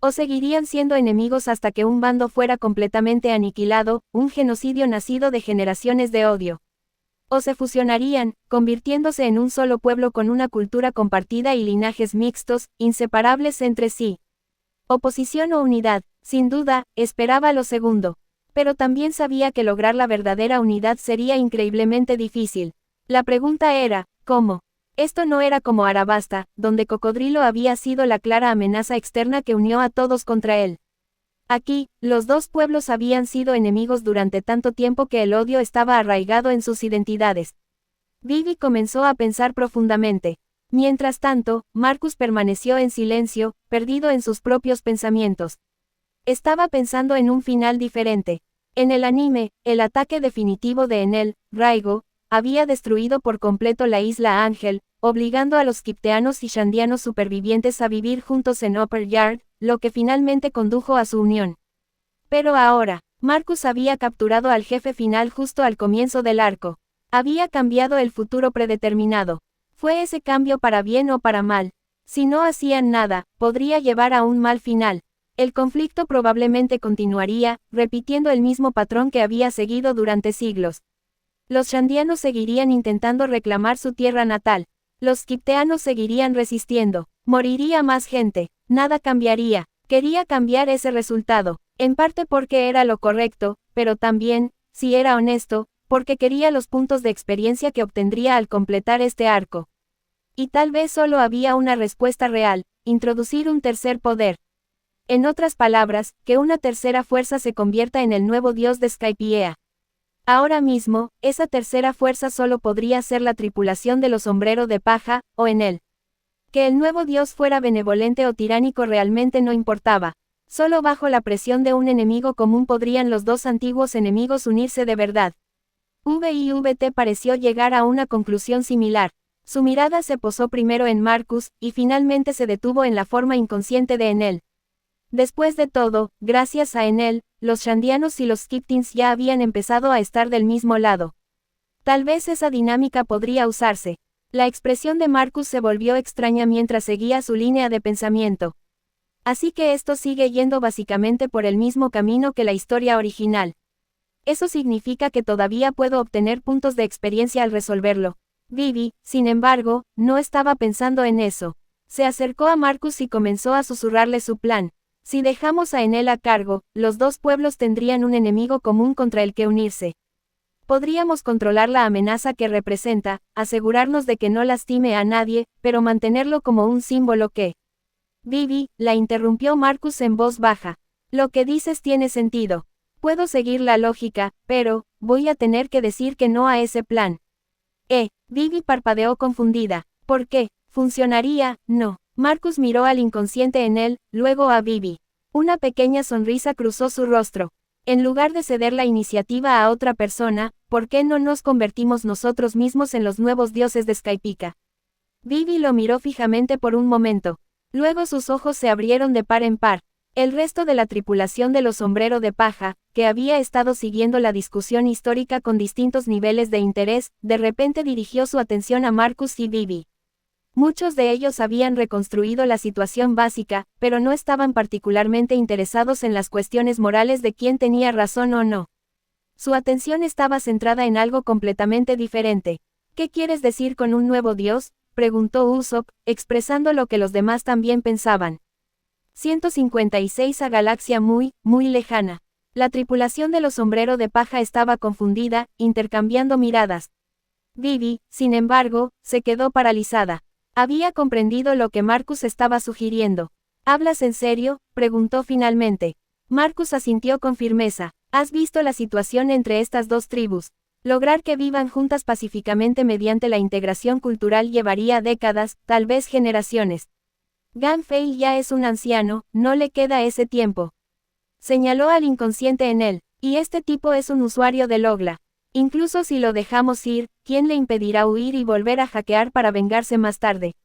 O seguirían siendo enemigos hasta que un bando fuera completamente aniquilado, un genocidio nacido de generaciones de odio. O se fusionarían, convirtiéndose en un solo pueblo con una cultura compartida y linajes mixtos, inseparables entre sí. Oposición o unidad, sin duda, esperaba lo segundo. Pero también sabía que lograr la verdadera unidad sería increíblemente difícil. La pregunta era, ¿cómo? Esto no era como Arabasta, donde Cocodrilo había sido la clara amenaza externa que unió a todos contra él. Aquí, los dos pueblos habían sido enemigos durante tanto tiempo que el odio estaba arraigado en sus identidades. Vivi comenzó a pensar profundamente. Mientras tanto, Marcus permaneció en silencio, perdido en sus propios pensamientos. Estaba pensando en un final diferente. En el anime, el ataque definitivo de Enel, Raigo, había destruido por completo la isla Ángel, obligando a los Kipteanos y Shandianos supervivientes a vivir juntos en Upper Yard, lo que finalmente condujo a su unión. Pero ahora, Marcus había capturado al jefe final justo al comienzo del arco. Había cambiado el futuro predeterminado. ¿Fue ese cambio para bien o para mal? Si no hacían nada, podría llevar a un mal final. El conflicto probablemente continuaría, repitiendo el mismo patrón que había seguido durante siglos. Los Shandianos seguirían intentando reclamar su tierra natal. Los Kipteanos seguirían resistiendo. Moriría más gente. Nada cambiaría. Quería cambiar ese resultado, en parte porque era lo correcto, pero también, si era honesto, porque quería los puntos de experiencia que obtendría al completar este arco. Y tal vez solo había una respuesta real: introducir un tercer poder. En otras palabras, que una tercera fuerza se convierta en el nuevo dios de Skypiea. Ahora mismo, esa tercera fuerza solo podría ser la tripulación de los sombreros de paja, o Enel. Que el nuevo dios fuera benevolente o tiránico realmente no importaba. Solo bajo la presión de un enemigo común podrían los dos antiguos enemigos unirse de verdad. VIVT pareció llegar a una conclusión similar. Su mirada se posó primero en Marcus, y finalmente se detuvo en la forma inconsciente de Enel. Después de todo, gracias a Enel, los Shandianos y los Kiptins ya habían empezado a estar del mismo lado. Tal vez esa dinámica podría usarse. La expresión de Marcus se volvió extraña mientras seguía su línea de pensamiento. Así que esto sigue yendo básicamente por el mismo camino que la historia original. Eso significa que todavía puedo obtener puntos de experiencia al resolverlo. Vivi, sin embargo, no estaba pensando en eso. Se acercó a Marcus y comenzó a susurrarle su plan. Si dejamos a Enel a cargo, los dos pueblos tendrían un enemigo común contra el que unirse. Podríamos controlar la amenaza que representa, asegurarnos de que no lastime a nadie, pero mantenerlo como un símbolo que... Vivi, la interrumpió Marcus en voz baja. Lo que dices tiene sentido. Puedo seguir la lógica, pero, voy a tener que decir que no a ese plan. Vivi parpadeó confundida. ¿Por qué? ¿Funcionaría? No. Marcus miró al inconsciente en él, luego a Vivi. Una pequeña sonrisa cruzó su rostro. En lugar de ceder la iniciativa a otra persona, ¿por qué no nos convertimos nosotros mismos en los nuevos dioses de Skypiea? Vivi lo miró fijamente por un momento. Luego sus ojos se abrieron de par en par. El resto de la tripulación de los sombreros de paja, que había estado siguiendo la discusión histórica con distintos niveles de interés, de repente dirigió su atención a Marcus y Vivi. Muchos de ellos habían reconstruido la situación básica, pero no estaban particularmente interesados en las cuestiones morales de quién tenía razón o no. Su atención estaba centrada en algo completamente diferente. ¿Qué quieres decir con un nuevo dios?, preguntó Usopp, expresando lo que los demás también pensaban. 156 a galaxia muy, muy lejana. La tripulación de los sombreros de paja estaba confundida, intercambiando miradas. Vivi, sin embargo, se quedó paralizada. Había comprendido lo que Marcus estaba sugiriendo. ¿Hablas en serio?, preguntó finalmente. Marcus asintió con firmeza. Has visto la situación entre estas dos tribus. Lograr que vivan juntas pacíficamente mediante la integración cultural llevaría décadas, tal vez generaciones. Ganfale ya es un anciano, no le queda ese tiempo. Señaló al inconsciente en él, y este tipo es un usuario de Logla. Incluso si lo dejamos ir, ¿quién le impedirá huir y volver a hackear para vengarse más tarde?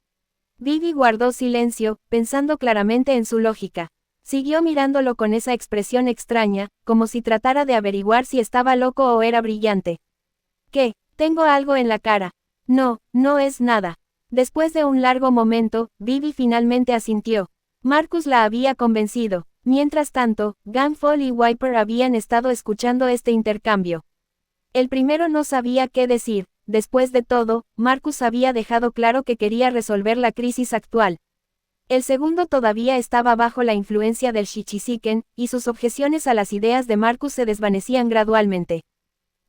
Vivi guardó silencio, pensando claramente en su lógica. Siguió mirándolo con esa expresión extraña, como si tratara de averiguar si estaba loco o era brillante. ¿Qué? Tengo algo en la cara. No, no es nada. Después de un largo momento, Vivi finalmente asintió. Marcus la había convencido. Mientras tanto, Ganfale y Wiper habían estado escuchando este intercambio. El primero no sabía qué decir. Después de todo, Marcus había dejado claro que quería resolver la crisis actual. El segundo todavía estaba bajo la influencia del Shichiziken, y sus objeciones a las ideas de Marcus se desvanecían gradualmente.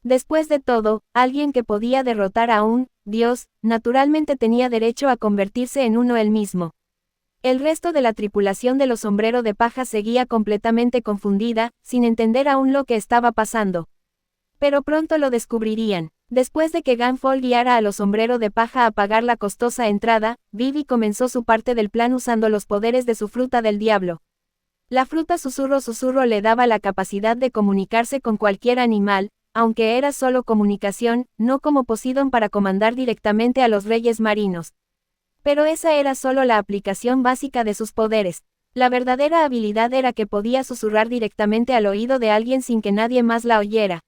Después de todo, alguien que podía derrotar a un dios, naturalmente tenía derecho a convertirse en uno él mismo. El resto de la tripulación de los Sombrero de Paja seguía completamente confundida, sin entender aún lo que estaba pasando. Pero pronto lo descubrirían. Después de que Ganfale guiara a los Sombrero de Paja a pagar la costosa entrada, Vivi comenzó su parte del plan usando los poderes de su fruta del diablo. La fruta susurro le daba la capacidad de comunicarse con cualquier animal, aunque era solo comunicación, no como Poseidón para comandar directamente a los reyes marinos. Pero esa era solo la aplicación básica de sus poderes. La verdadera habilidad era que podía susurrar directamente al oído de alguien sin que nadie más la oyera.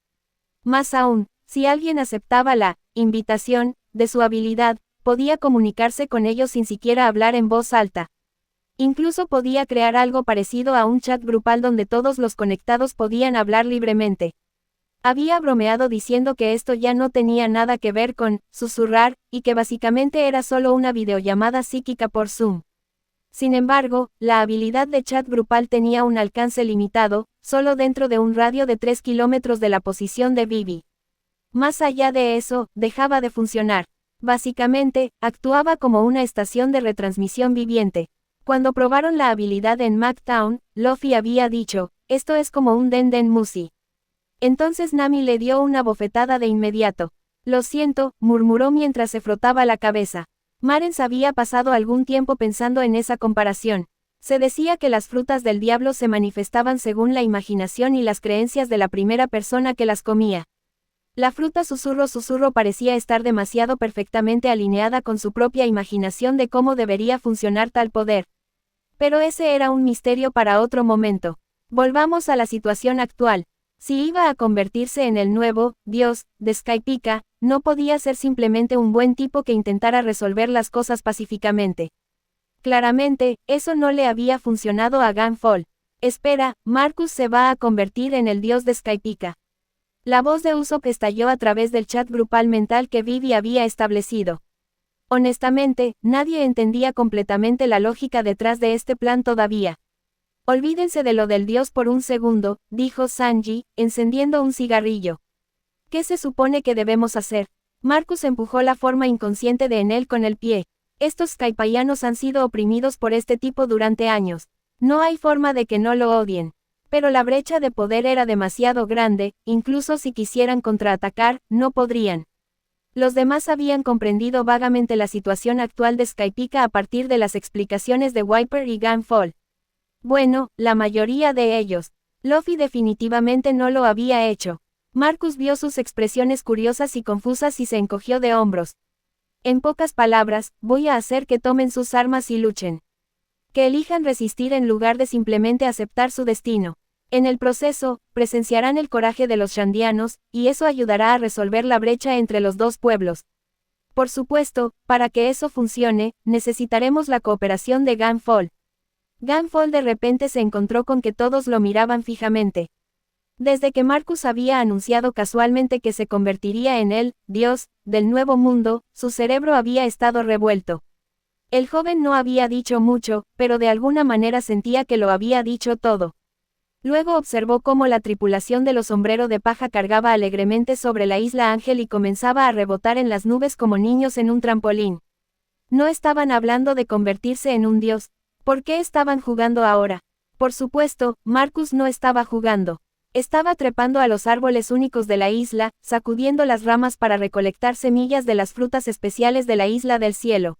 Más aún, si alguien aceptaba la invitación de su habilidad, podía comunicarse con ellos sin siquiera hablar en voz alta. Incluso podía crear algo parecido a un chat grupal donde todos los conectados podían hablar libremente. Había bromeado diciendo que esto ya no tenía nada que ver con susurrar, y que básicamente era solo una videollamada psíquica por Zoom. Sin embargo, la habilidad de chat grupal tenía un alcance limitado, solo dentro de un radio de 3 kilómetros de la posición de Vivi. Más allá de eso, dejaba de funcionar. Básicamente, actuaba como una estación de retransmisión viviente. Cuando probaron la habilidad en MacTown, Luffy había dicho, esto es como un Den Musi. Entonces Nami le dio una bofetada de inmediato. Lo siento, murmuró mientras se frotaba la cabeza. Marens había pasado algún tiempo pensando en esa comparación. Se decía que las frutas del diablo se manifestaban según la imaginación y las creencias de la primera persona que las comía. La fruta susurro parecía estar demasiado perfectamente alineada con su propia imaginación de cómo debería funcionar tal poder. Pero ese era un misterio para otro momento. Volvamos a la situación actual. Si iba a convertirse en el nuevo dios de Skypiea, no podía ser simplemente un buen tipo que intentara resolver las cosas pacíficamente. Claramente, eso no le había funcionado a Ganfale. Espera, Marcus se va a convertir en el dios de Skypiea. La voz de Usopp estalló a través del chat grupal mental que Vivi había establecido. Honestamente, nadie entendía completamente la lógica detrás de este plan todavía. Olvídense de lo del dios por un segundo, dijo Sanji, encendiendo un cigarrillo. ¿Qué se supone que debemos hacer? Marcus empujó la forma inconsciente de Enel con el pie. Estos Skypianos han sido oprimidos por este tipo durante años. No hay forma de que no lo odien. Pero la brecha de poder era demasiado grande, incluso si quisieran contraatacar, no podrían. Los demás habían comprendido vagamente la situación actual de Skypiea a partir de las explicaciones de Wiper y Ganfale. Bueno, la mayoría de ellos. Luffy definitivamente no lo había hecho. Marcus vio sus expresiones curiosas y confusas y se encogió de hombros. En pocas palabras, voy a hacer que tomen sus armas y luchen. Que elijan resistir en lugar de simplemente aceptar su destino. En el proceso, presenciarán el coraje de los Shandianos, y eso ayudará a resolver la brecha entre los dos pueblos. Por supuesto, para que eso funcione, necesitaremos la cooperación de Ganfale. Ganfale de repente se encontró con que todos lo miraban fijamente. Desde que Marcus había anunciado casualmente que se convertiría en el dios del nuevo mundo, su cerebro había estado revuelto. El joven no había dicho mucho, pero de alguna manera sentía que lo había dicho todo. Luego observó cómo la tripulación de los Sombrero de Paja cargaba alegremente sobre la isla Ángel y comenzaba a rebotar en las nubes como niños en un trampolín. No estaban hablando de convertirse en un dios. ¿Por qué estaban jugando ahora? Por supuesto, Marcus no estaba jugando. Estaba trepando a los árboles únicos de la isla, sacudiendo las ramas para recolectar semillas de las frutas especiales de la isla del cielo.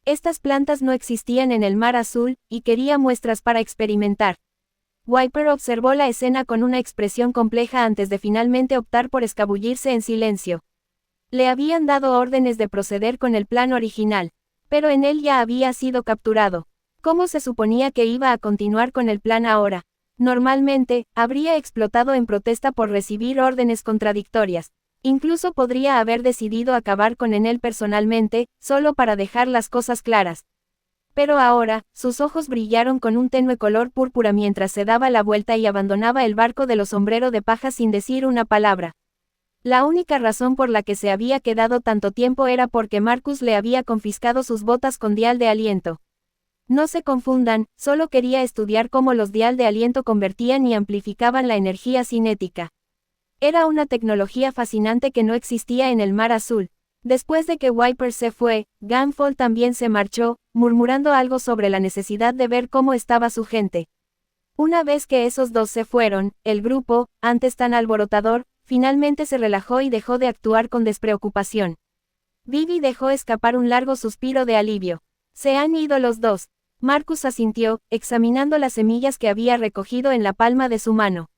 Estas plantas no existían en el mar azul, y quería muestras para experimentar. Wiper observó la escena con una expresión compleja antes de finalmente optar por escabullirse en silencio. Le habían dado órdenes de proceder con el plan original, pero en él ya había sido capturado. ¿Cómo se suponía que iba a continuar con el plan ahora? Normalmente, habría explotado en protesta por recibir órdenes contradictorias. Incluso podría haber decidido acabar con Enel personalmente, solo para dejar las cosas claras. Pero ahora, sus ojos brillaron con un tenue color púrpura mientras se daba la vuelta y abandonaba el barco de los sombrero de paja sin decir una palabra. La única razón por la que se había quedado tanto tiempo era porque Marcus le había confiscado sus botas con dial de aliento. No se confundan, solo quería estudiar cómo los dial de aliento convertían y amplificaban la energía cinética. Era una tecnología fascinante que no existía en el mar azul. Después de que Wiper se fue, Gunfall también se marchó, murmurando algo sobre la necesidad de ver cómo estaba su gente. Una vez que esos dos se fueron, el grupo, antes tan alborotador, finalmente se relajó y dejó de actuar con despreocupación. Vivi dejó escapar un largo suspiro de alivio. Se han ido los dos. Marcus asintió, examinando las semillas que había recogido en la palma de su mano.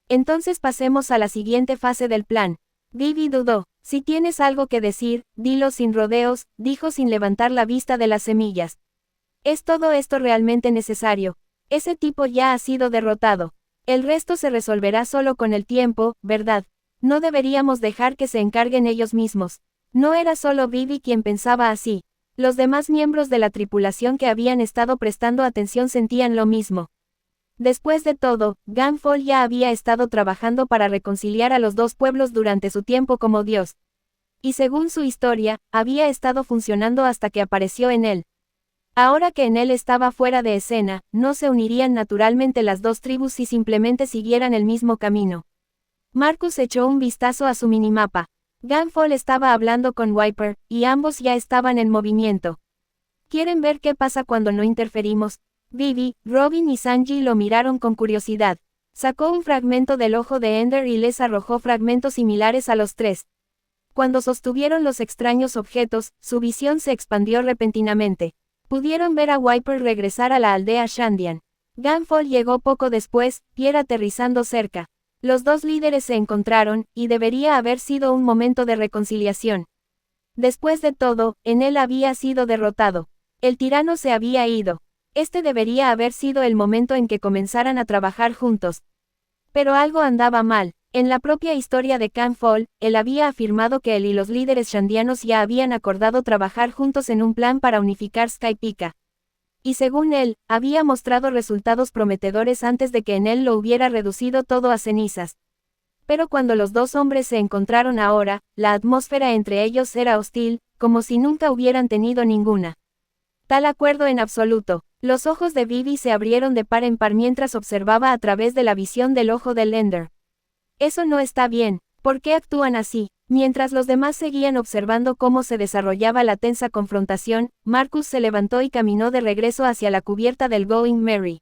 Entonces pasemos a la siguiente fase del plan. Vivi dudó. Si tienes algo que decir, dilo sin rodeos, dijo sin levantar la vista de las semillas. ¿Es todo esto realmente necesario? Ese tipo ya ha sido derrotado. El resto se resolverá solo con el tiempo, ¿verdad? No deberíamos dejar que se encarguen ellos mismos. No era solo Vivi quien pensaba así. Los demás miembros de la tripulación que habían estado prestando atención sentían lo mismo. Después de todo, Gunfall ya había estado trabajando para reconciliar a los dos pueblos durante su tiempo como dios. Y según su historia, había estado funcionando hasta que apareció Enel. Ahora que Enel estaba fuera de escena, no se unirían naturalmente las dos tribus si simplemente siguieran el mismo camino. Marcus echó un vistazo a su minimapa. Gunfall estaba hablando con Wiper, y ambos ya estaban en movimiento. ¿Quieren ver qué pasa cuando no interferimos? Vivi, Robin y Sanji lo miraron con curiosidad. Sacó un fragmento del ojo de Ender y les arrojó fragmentos similares a los tres. Cuando sostuvieron los extraños objetos, su visión se expandió repentinamente. Pudieron ver a Wiper regresar a la aldea Shandian. Gunfall llegó poco después, Pierre aterrizando cerca. Los dos líderes se encontraron, y debería haber sido un momento de reconciliación. Después de todo, Enel había sido derrotado. El tirano se había ido. Este debería haber sido el momento en que comenzaran a trabajar juntos. Pero algo andaba mal. En la propia historia de Gunfall, él había afirmado que él y los líderes shandianos ya habían acordado trabajar juntos en un plan para unificar Skypiea. Y según él, había mostrado resultados prometedores antes de que Enel lo hubiera reducido todo a cenizas. Pero cuando los dos hombres se encontraron ahora, la atmósfera entre ellos era hostil, como si nunca hubieran tenido ninguna. Tal acuerdo en absoluto. Los ojos de Vivi se abrieron de par en par mientras observaba a través de la visión del ojo del Ender. Eso no está bien. ¿Por qué actúan así? Mientras los demás seguían observando cómo se desarrollaba la tensa confrontación, Marcus se levantó y caminó de regreso hacia la cubierta del Going Merry.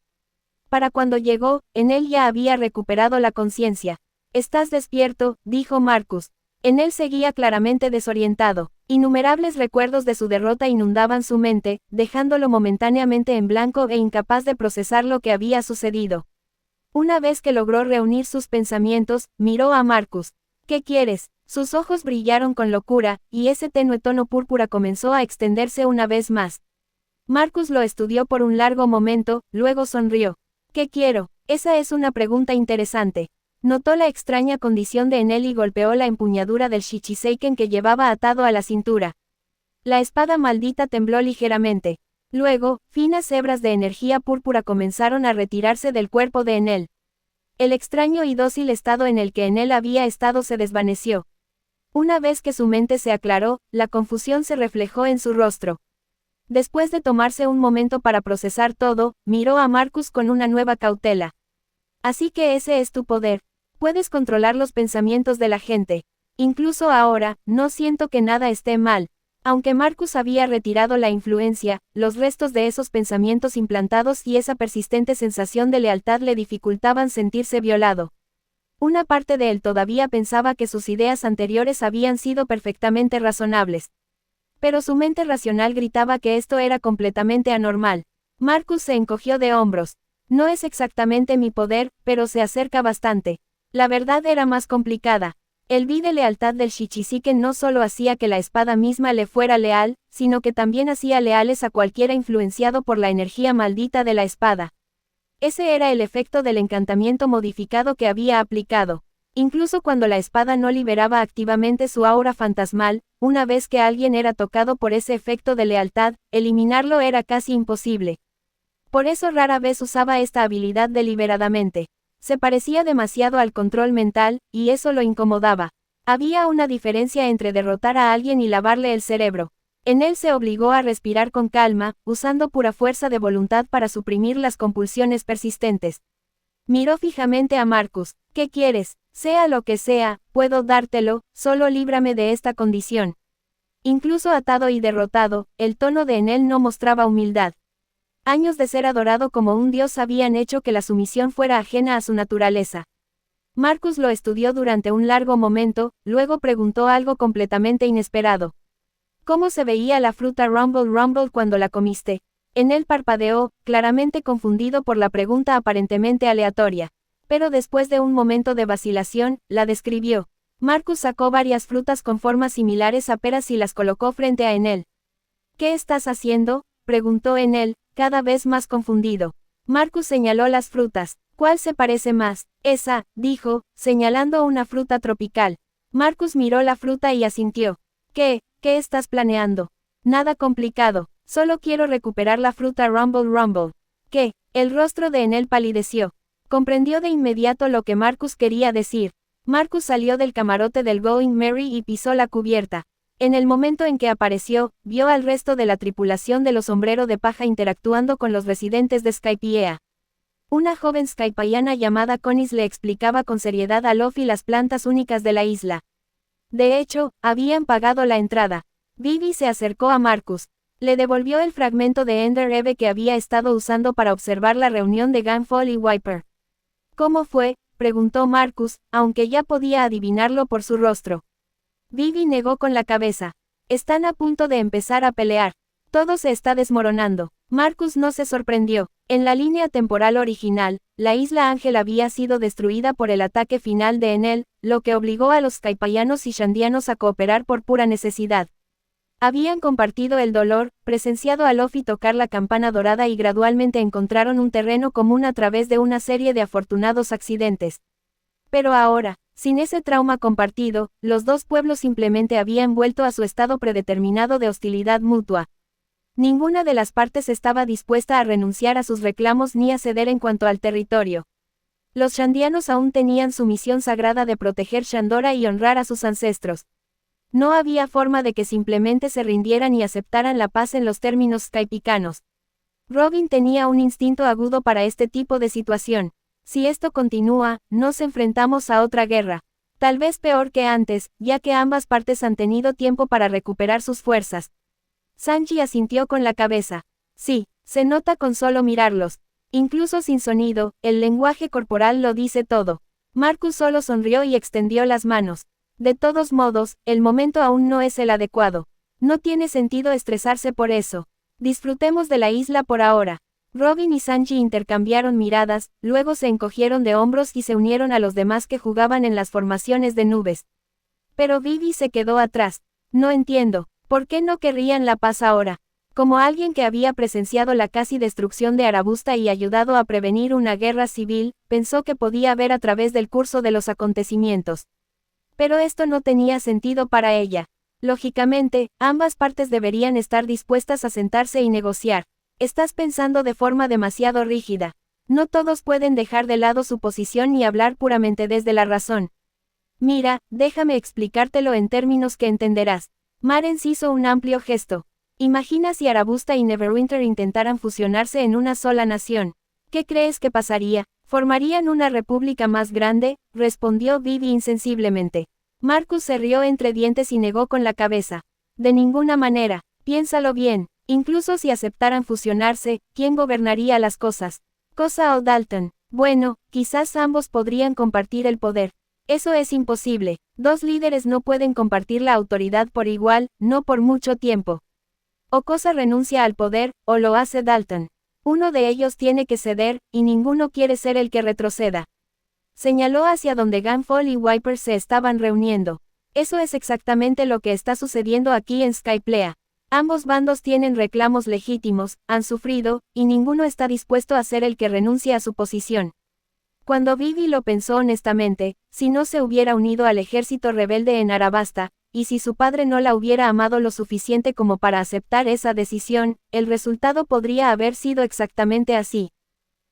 Para cuando llegó, Enel ya había recuperado la conciencia. «Estás despierto», dijo Marcus. Enel seguía claramente desorientado. Innumerables recuerdos de su derrota inundaban su mente, dejándolo momentáneamente en blanco e incapaz de procesar lo que había sucedido. Una vez que logró reunir sus pensamientos, miró a Marcus. «¿Qué quieres?». Sus ojos brillaron con locura, y ese tenue tono púrpura comenzó a extenderse una vez más. Marcus lo estudió por un largo momento, luego sonrió. «¿Qué quiero?». Esa es una pregunta interesante. Notó la extraña condición de Enel y golpeó la empuñadura del Shichiseiken que llevaba atado a la cintura. La espada maldita tembló ligeramente. Luego, finas hebras de energía púrpura comenzaron a retirarse del cuerpo de Enel. El extraño y dócil estado en el que Enel había estado se desvaneció. Una vez que su mente se aclaró, la confusión se reflejó en su rostro. Después de tomarse un momento para procesar todo, miró a Marcus con una nueva cautela. «Así que ese es tu poder. Puedes controlar los pensamientos de la gente. Incluso ahora, no siento que nada esté mal». Aunque Marcus había retirado la influencia, los restos de esos pensamientos implantados y esa persistente sensación de lealtad le dificultaban sentirse violado. Una parte de él todavía pensaba que sus ideas anteriores habían sido perfectamente razonables. Pero su mente racional gritaba que esto era completamente anormal. Marcus se encogió de hombros. No es exactamente mi poder, pero se acerca bastante. La verdad era más complicada. El vi de lealtad del Shichiziken no solo hacía que la espada misma le fuera leal, sino que también hacía leales a cualquiera influenciado por la energía maldita de la espada. Ese era el efecto del encantamiento modificado que había aplicado. Incluso cuando la espada no liberaba activamente su aura fantasmal, una vez que alguien era tocado por ese efecto de lealtad, eliminarlo era casi imposible. Por eso rara vez usaba esta habilidad deliberadamente. Se parecía demasiado al control mental, y eso lo incomodaba. Había una diferencia entre derrotar a alguien y lavarle el cerebro. En él se obligó a respirar con calma, usando pura fuerza de voluntad para suprimir las compulsiones persistentes. Miró fijamente a Marcus. ¿Qué quieres? Sea lo que sea, puedo dártelo, solo líbrame de esta condición. Incluso atado y derrotado, el tono de Enel no mostraba humildad. Años de ser adorado como un dios habían hecho que la sumisión fuera ajena a su naturaleza. Marcus lo estudió durante un largo momento, luego preguntó algo completamente inesperado. ¿Cómo se veía la fruta Rumble Rumble cuando la comiste? Enel parpadeó, claramente confundido por la pregunta aparentemente aleatoria. Pero después de un momento de vacilación, la describió. Marcus sacó varias frutas con formas similares a peras y las colocó frente a Enel. ¿Qué estás haciendo?, preguntó Enel, cada vez más confundido. Marcus señaló las frutas. ¿Cuál se parece más? Esa, dijo, señalando una fruta tropical. Marcus miró la fruta y asintió. ¿Qué estás planeando? Nada complicado, solo quiero recuperar la fruta Rumble Rumble. ¿Qué? El rostro de Enel palideció. Comprendió de inmediato lo que Marcus quería decir. Marcus salió del camarote del Going Merry y pisó la cubierta. En el momento en que apareció, vio al resto de la tripulación de los Sombrero de Paja interactuando con los residentes de Skypiea. Una joven skypiana llamada Conis le explicaba con seriedad a Luffy las plantas únicas de la isla. De hecho, habían pagado la entrada. Vivi se acercó a Marcus. Le devolvió el fragmento de Ender Eve que había estado usando para observar la reunión de Gunfall y Wiper. ¿Cómo fue?, preguntó Marcus, aunque ya podía adivinarlo por su rostro. Vivi negó con la cabeza. Están a punto de empezar a pelear. Todo se está desmoronando. Marcus no se sorprendió. En la línea temporal original, la isla Ángel había sido destruida por el ataque final de Enel, lo que obligó a los Skypianos y Shandianos a cooperar por pura necesidad. Habían compartido el dolor, presenciado a Luffy tocar la campana dorada y gradualmente encontraron un terreno común a través de una serie de afortunados accidentes. Pero ahora, sin ese trauma compartido, los dos pueblos simplemente habían vuelto a su estado predeterminado de hostilidad mutua. Ninguna de las partes estaba dispuesta a renunciar a sus reclamos ni a ceder en cuanto al territorio. Los Shandianos aún tenían su misión sagrada de proteger Shandora y honrar a sus ancestros. No había forma de que simplemente se rindieran y aceptaran la paz en los términos skypicanos. Robin tenía un instinto agudo para este tipo de situación. Si esto continúa, nos enfrentamos a otra guerra. Tal vez peor que antes, ya que ambas partes han tenido tiempo para recuperar sus fuerzas. Sanji asintió con la cabeza. Sí, se nota con solo mirarlos. Incluso sin sonido, el lenguaje corporal lo dice todo. Marcus solo sonrió y extendió las manos. De todos modos, el momento aún no es el adecuado. No tiene sentido estresarse por eso. Disfrutemos de la isla por ahora. Robin y Sanji intercambiaron miradas, luego se encogieron de hombros y se unieron a los demás que jugaban en las formaciones de nubes. Pero Vivi se quedó atrás. No entiendo. ¿Por qué no querrían la paz ahora? Como alguien que había presenciado la casi destrucción de Arabusta y ayudado a prevenir una guerra civil, pensó que podía ver a través del curso de los acontecimientos. Pero esto no tenía sentido para ella. Lógicamente, ambas partes deberían estar dispuestas a sentarse y negociar. Estás pensando de forma demasiado rígida. No todos pueden dejar de lado su posición y hablar puramente desde la razón. Mira, déjame explicártelo en términos que entenderás. Marens hizo un amplio gesto. Imagina si Arabusta y Neverwinter intentaran fusionarse en una sola nación. ¿Qué crees que pasaría? ¿Formarían una república más grande?, respondió Vivi insensiblemente. Marcus se rió entre dientes y negó con la cabeza. De ninguna manera, piénsalo bien, incluso si aceptaran fusionarse, ¿quién gobernaría las cosas? Koza o Dalton. Bueno, quizás ambos podrían compartir el poder. Eso es imposible. Dos líderes no pueden compartir la autoridad por igual, no por mucho tiempo. O Kosa renuncia al poder, o lo hace Dalton. Uno de ellos tiene que ceder, y ninguno quiere ser el que retroceda. Señaló hacia donde Gunfall y Viper se estaban reuniendo. Eso es exactamente lo que está sucediendo aquí en Skyplea. Ambos bandos tienen reclamos legítimos, han sufrido, y ninguno está dispuesto a ser el que renuncie a su posición. Cuando Vivi lo pensó honestamente, si no se hubiera unido al ejército rebelde en Arabasta, y si su padre no la hubiera amado lo suficiente como para aceptar esa decisión, el resultado podría haber sido exactamente así.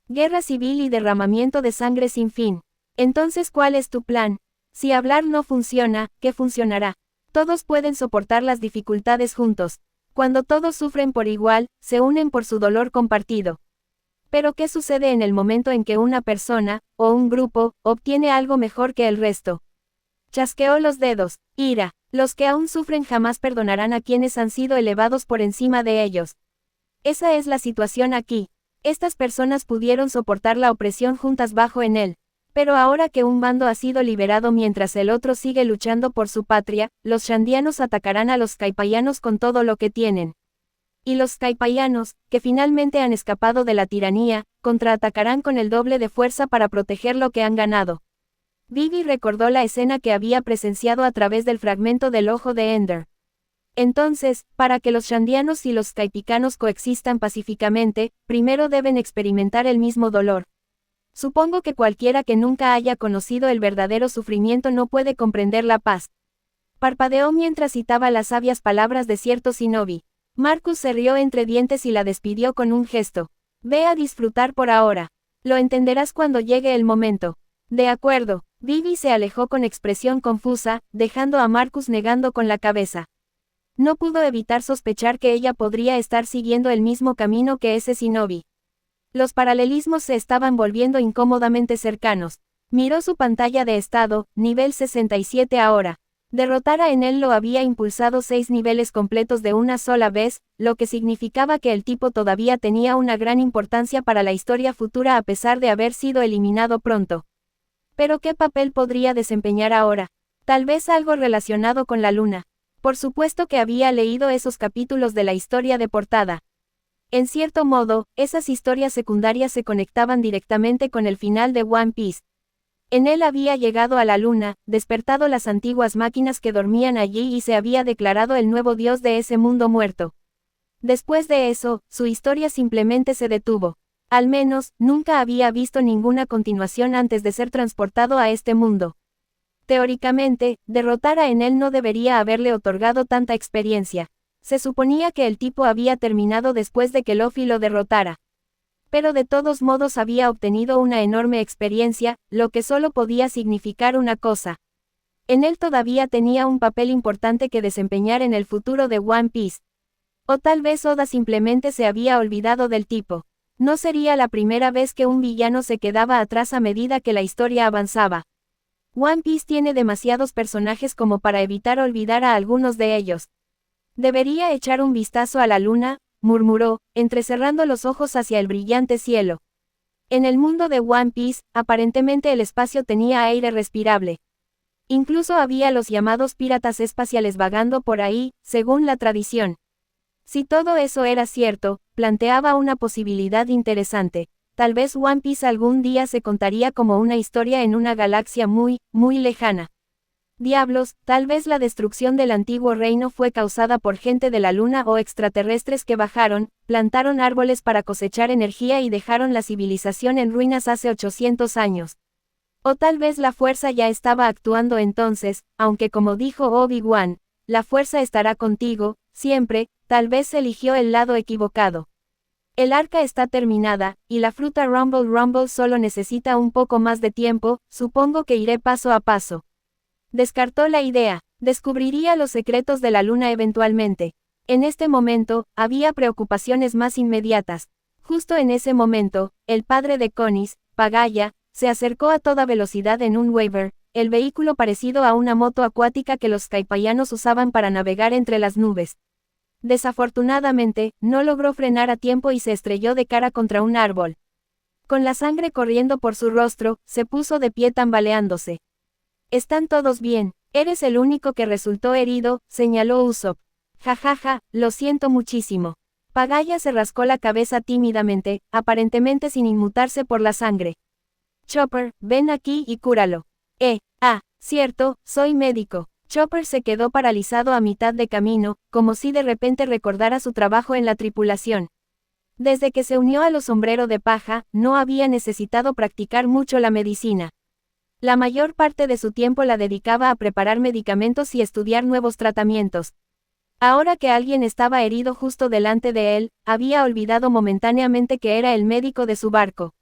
Guerra civil y derramamiento de sangre sin fin. Entonces, ¿cuál es tu plan? Si hablar no funciona, ¿qué funcionará? Todos pueden soportar las dificultades juntos. Cuando todos sufren por igual, se unen por su dolor compartido. Pero ¿qué sucede en el momento en que una persona, o un grupo, obtiene algo mejor que el resto? Chasqueó los dedos. Ira. Los que aún sufren jamás perdonarán a quienes han sido elevados por encima de ellos. Esa es la situación aquí. Estas personas pudieron soportar la opresión juntas bajo en él. Pero ahora que un bando ha sido liberado mientras el otro sigue luchando por su patria, los shandianos atacarán a los Skypaianos con todo lo que tienen. Y los Skypaianos, que finalmente han escapado de la tiranía, contraatacarán con el doble de fuerza para proteger lo que han ganado. Vivi recordó la escena que había presenciado a través del fragmento del ojo de Ender. Entonces, para que los shandianos y los skypicanos coexistan pacíficamente, primero deben experimentar el mismo dolor. Supongo que cualquiera que nunca haya conocido el verdadero sufrimiento no puede comprender la paz. Parpadeó mientras citaba las sabias palabras de cierto shinobi. Marcus se rió entre dientes y la despidió con un gesto. Ve a disfrutar por ahora. Lo entenderás cuando llegue el momento. De acuerdo. Vivi se alejó con expresión confusa, dejando a Marcus negando con la cabeza. No pudo evitar sospechar que ella podría estar siguiendo el mismo camino que ese shinobi. Los paralelismos se estaban volviendo incómodamente cercanos. Miró su pantalla de estado, nivel 67 ahora. Derrotar a Enel lo había impulsado 6 niveles completos de una sola vez, lo que significaba que el tipo todavía tenía una gran importancia para la historia futura a pesar de haber sido eliminado pronto. Pero ¿qué papel podría desempeñar ahora? Tal vez algo relacionado con la luna. Por supuesto que había leído esos capítulos de la historia de portada. En cierto modo, esas historias secundarias se conectaban directamente con el final de One Piece. En él había llegado a la luna, despertado las antiguas máquinas que dormían allí y se había declarado el nuevo dios de ese mundo muerto. Después de eso, su historia simplemente se detuvo. Al menos, nunca había visto ninguna continuación antes de ser transportado a este mundo. Teóricamente, derrotar a Enel no debería haberle otorgado tanta experiencia. Se suponía que el tipo había terminado después de que Luffy lo derrotara. Pero de todos modos había obtenido una enorme experiencia, lo que solo podía significar una cosa. Enel todavía tenía un papel importante que desempeñar en el futuro de One Piece. O tal vez Oda simplemente se había olvidado del tipo. No sería la primera vez que un villano se quedaba atrás a medida que la historia avanzaba. One Piece tiene demasiados personajes como para evitar olvidar a algunos de ellos. Debería echar un vistazo a la luna, murmuró, entrecerrando los ojos hacia el brillante cielo. En el mundo de One Piece, aparentemente el espacio tenía aire respirable. Incluso había los llamados piratas espaciales vagando por ahí, según la tradición. Si todo eso era cierto, planteaba una posibilidad interesante. Tal vez One Piece algún día se contaría como una historia en una galaxia muy, muy lejana. Diablos, tal vez la destrucción del antiguo reino fue causada por gente de la luna o extraterrestres que bajaron, plantaron árboles para cosechar energía y dejaron la civilización en ruinas hace 800 años. O tal vez la fuerza ya estaba actuando entonces, aunque como dijo Obi-Wan, la fuerza estará contigo, siempre. Tal vez eligió el lado equivocado. El arca está terminada, y la fruta Rumble Rumble solo necesita un poco más de tiempo, supongo que iré paso a paso. Descartó la idea, descubriría los secretos de la luna eventualmente. En este momento, había preocupaciones más inmediatas. Justo en ese momento, el padre de Konis, Pagaya, se acercó a toda velocidad en un Waver, el vehículo parecido a una moto acuática que los Skypaianos usaban para navegar entre las nubes. Desafortunadamente, no logró frenar a tiempo y se estrelló de cara contra un árbol. Con la sangre corriendo por su rostro, se puso de pie tambaleándose. «Están todos bien, eres el único que resultó herido», señaló Usopp. «Jajaja, lo siento muchísimo». Pagaya se rascó la cabeza tímidamente, aparentemente sin inmutarse por la sangre. «Chopper, ven aquí y cúralo». Cierto, soy médico». Chopper se quedó paralizado a mitad de camino, como si de repente recordara su trabajo en la tripulación. Desde que se unió a los Sombrero de Paja, no había necesitado practicar mucho la medicina. La mayor parte de su tiempo la dedicaba a preparar medicamentos y estudiar nuevos tratamientos. Ahora que alguien estaba herido justo delante de él, había olvidado momentáneamente que era el médico de su barco.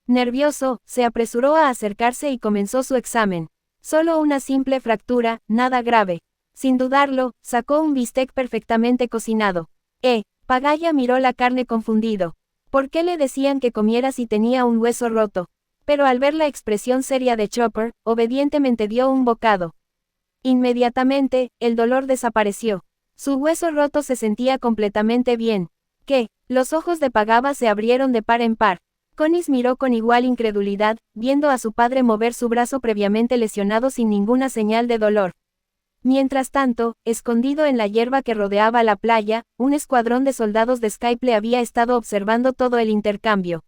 Nervioso, se apresuró a acercarse y comenzó su examen. Solo una simple fractura, nada grave. Sin dudarlo, sacó un bistec perfectamente cocinado. Pagaya miró la carne confundido. ¿Por qué le decían que comiera si tenía un hueso roto? Pero al ver la expresión seria de Chopper, obedientemente dio un bocado. Inmediatamente, el dolor desapareció. Su hueso roto se sentía completamente bien. ¿Qué? Los ojos de Pagaba se abrieron de par en par. Conis miró con igual incredulidad, viendo a su padre mover su brazo previamente lesionado sin ninguna señal de dolor. Mientras tanto, escondido en la hierba que rodeaba la playa, un escuadrón de soldados de Skype había estado observando todo el intercambio.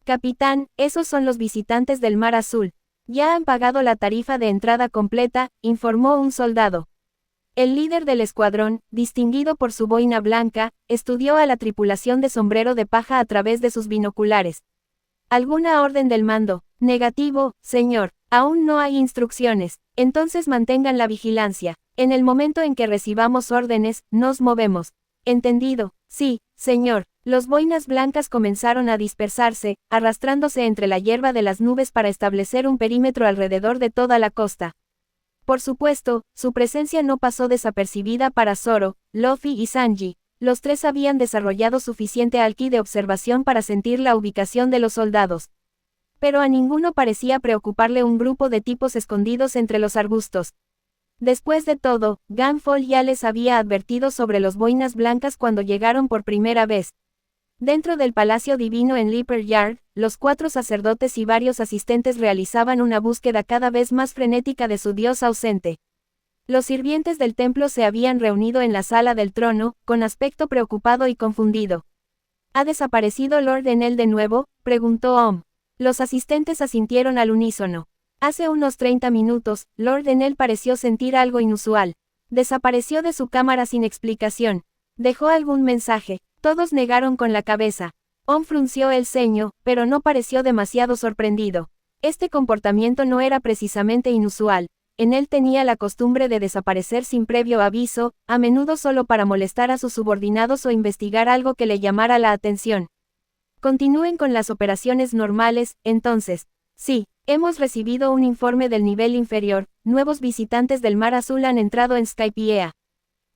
«Capitán, esos son los visitantes del Mar Azul. Ya han pagado la tarifa de entrada completa», informó un soldado. El líder del escuadrón, distinguido por su boina blanca, estudió a la tripulación de Sombrero de Paja a través de sus binoculares. «¿Alguna orden del mando?» «Negativo, señor. Aún no hay instrucciones. Entonces mantengan la vigilancia. En el momento en que recibamos órdenes, nos movemos». «Entendido. Sí, señor». Los boinas blancas comenzaron a dispersarse, arrastrándose entre la hierba de las nubes para establecer un perímetro alrededor de toda la costa. Por supuesto, su presencia no pasó desapercibida para Zoro, Luffy y Sanji. Los tres habían desarrollado suficiente alki de observación para sentir la ubicación de los soldados. Pero a ninguno parecía preocuparle un grupo de tipos escondidos entre los arbustos. Después de todo, Gunfall ya les había advertido sobre los boinas blancas cuando llegaron por primera vez. Dentro del Palacio Divino en Leper Yard, los 4 sacerdotes y varios asistentes realizaban una búsqueda cada vez más frenética de su dios ausente. Los sirvientes del templo se habían reunido en la sala del trono, con aspecto preocupado y confundido. ¿Ha desaparecido Lord Enel de nuevo?, preguntó Om. Los asistentes asintieron al unísono. Hace unos 30 minutos, Lord Enel pareció sentir algo inusual. Desapareció de su cámara sin explicación. ¿Dejó algún mensaje? Todos negaron con la cabeza. Om frunció el ceño, pero no pareció demasiado sorprendido. Este comportamiento no era precisamente inusual. Enel tenía la costumbre de desaparecer sin previo aviso, a menudo solo para molestar a sus subordinados o investigar algo que le llamara la atención. Continúen con las operaciones normales, entonces. Sí, hemos recibido un informe del nivel inferior, nuevos visitantes del Mar Azul han entrado en Skypiea.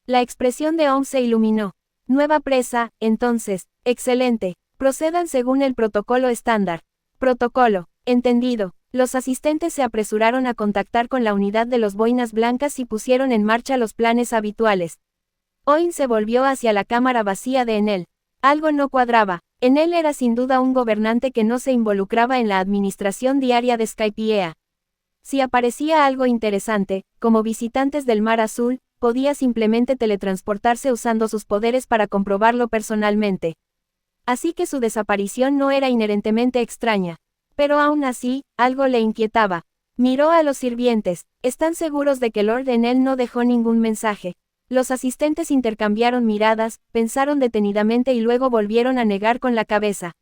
La expresión de Om se iluminó. Nueva presa, entonces, excelente. Procedan según el protocolo estándar. Protocolo, entendido. Los asistentes se apresuraron a contactar con la unidad de los boinas blancas y pusieron en marcha los planes habituales. Oin se volvió hacia la cámara vacía de Enel. Algo no cuadraba. Enel era sin duda un gobernante que no se involucraba en la administración diaria de Skypiea. Si aparecía algo interesante, como visitantes del Mar Azul, podía simplemente teletransportarse usando sus poderes para comprobarlo personalmente. Así que su desaparición no era inherentemente extraña. Pero aún así, algo le inquietaba. Miró a los sirvientes. ¿Están seguros de que Lord Enel no dejó ningún mensaje? Los asistentes intercambiaron miradas, pensaron detenidamente y luego volvieron a negar con la cabeza.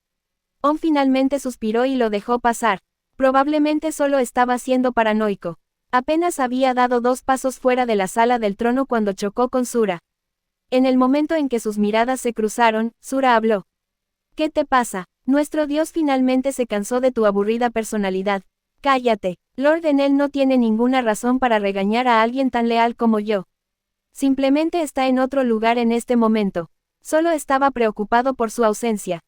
Om finalmente suspiró y lo dejó pasar. Probablemente solo estaba siendo paranoico. Apenas había dado 2 pasos fuera de la sala del trono cuando chocó con Sura. En el momento en que sus miradas se cruzaron, Sura habló. ¿Qué te pasa? Nuestro dios finalmente se cansó de tu aburrida personalidad. Cállate. Lord Enel no tiene ninguna razón para regañar a alguien tan leal como yo. Simplemente está en otro lugar en este momento. Solo estaba preocupado por su ausencia.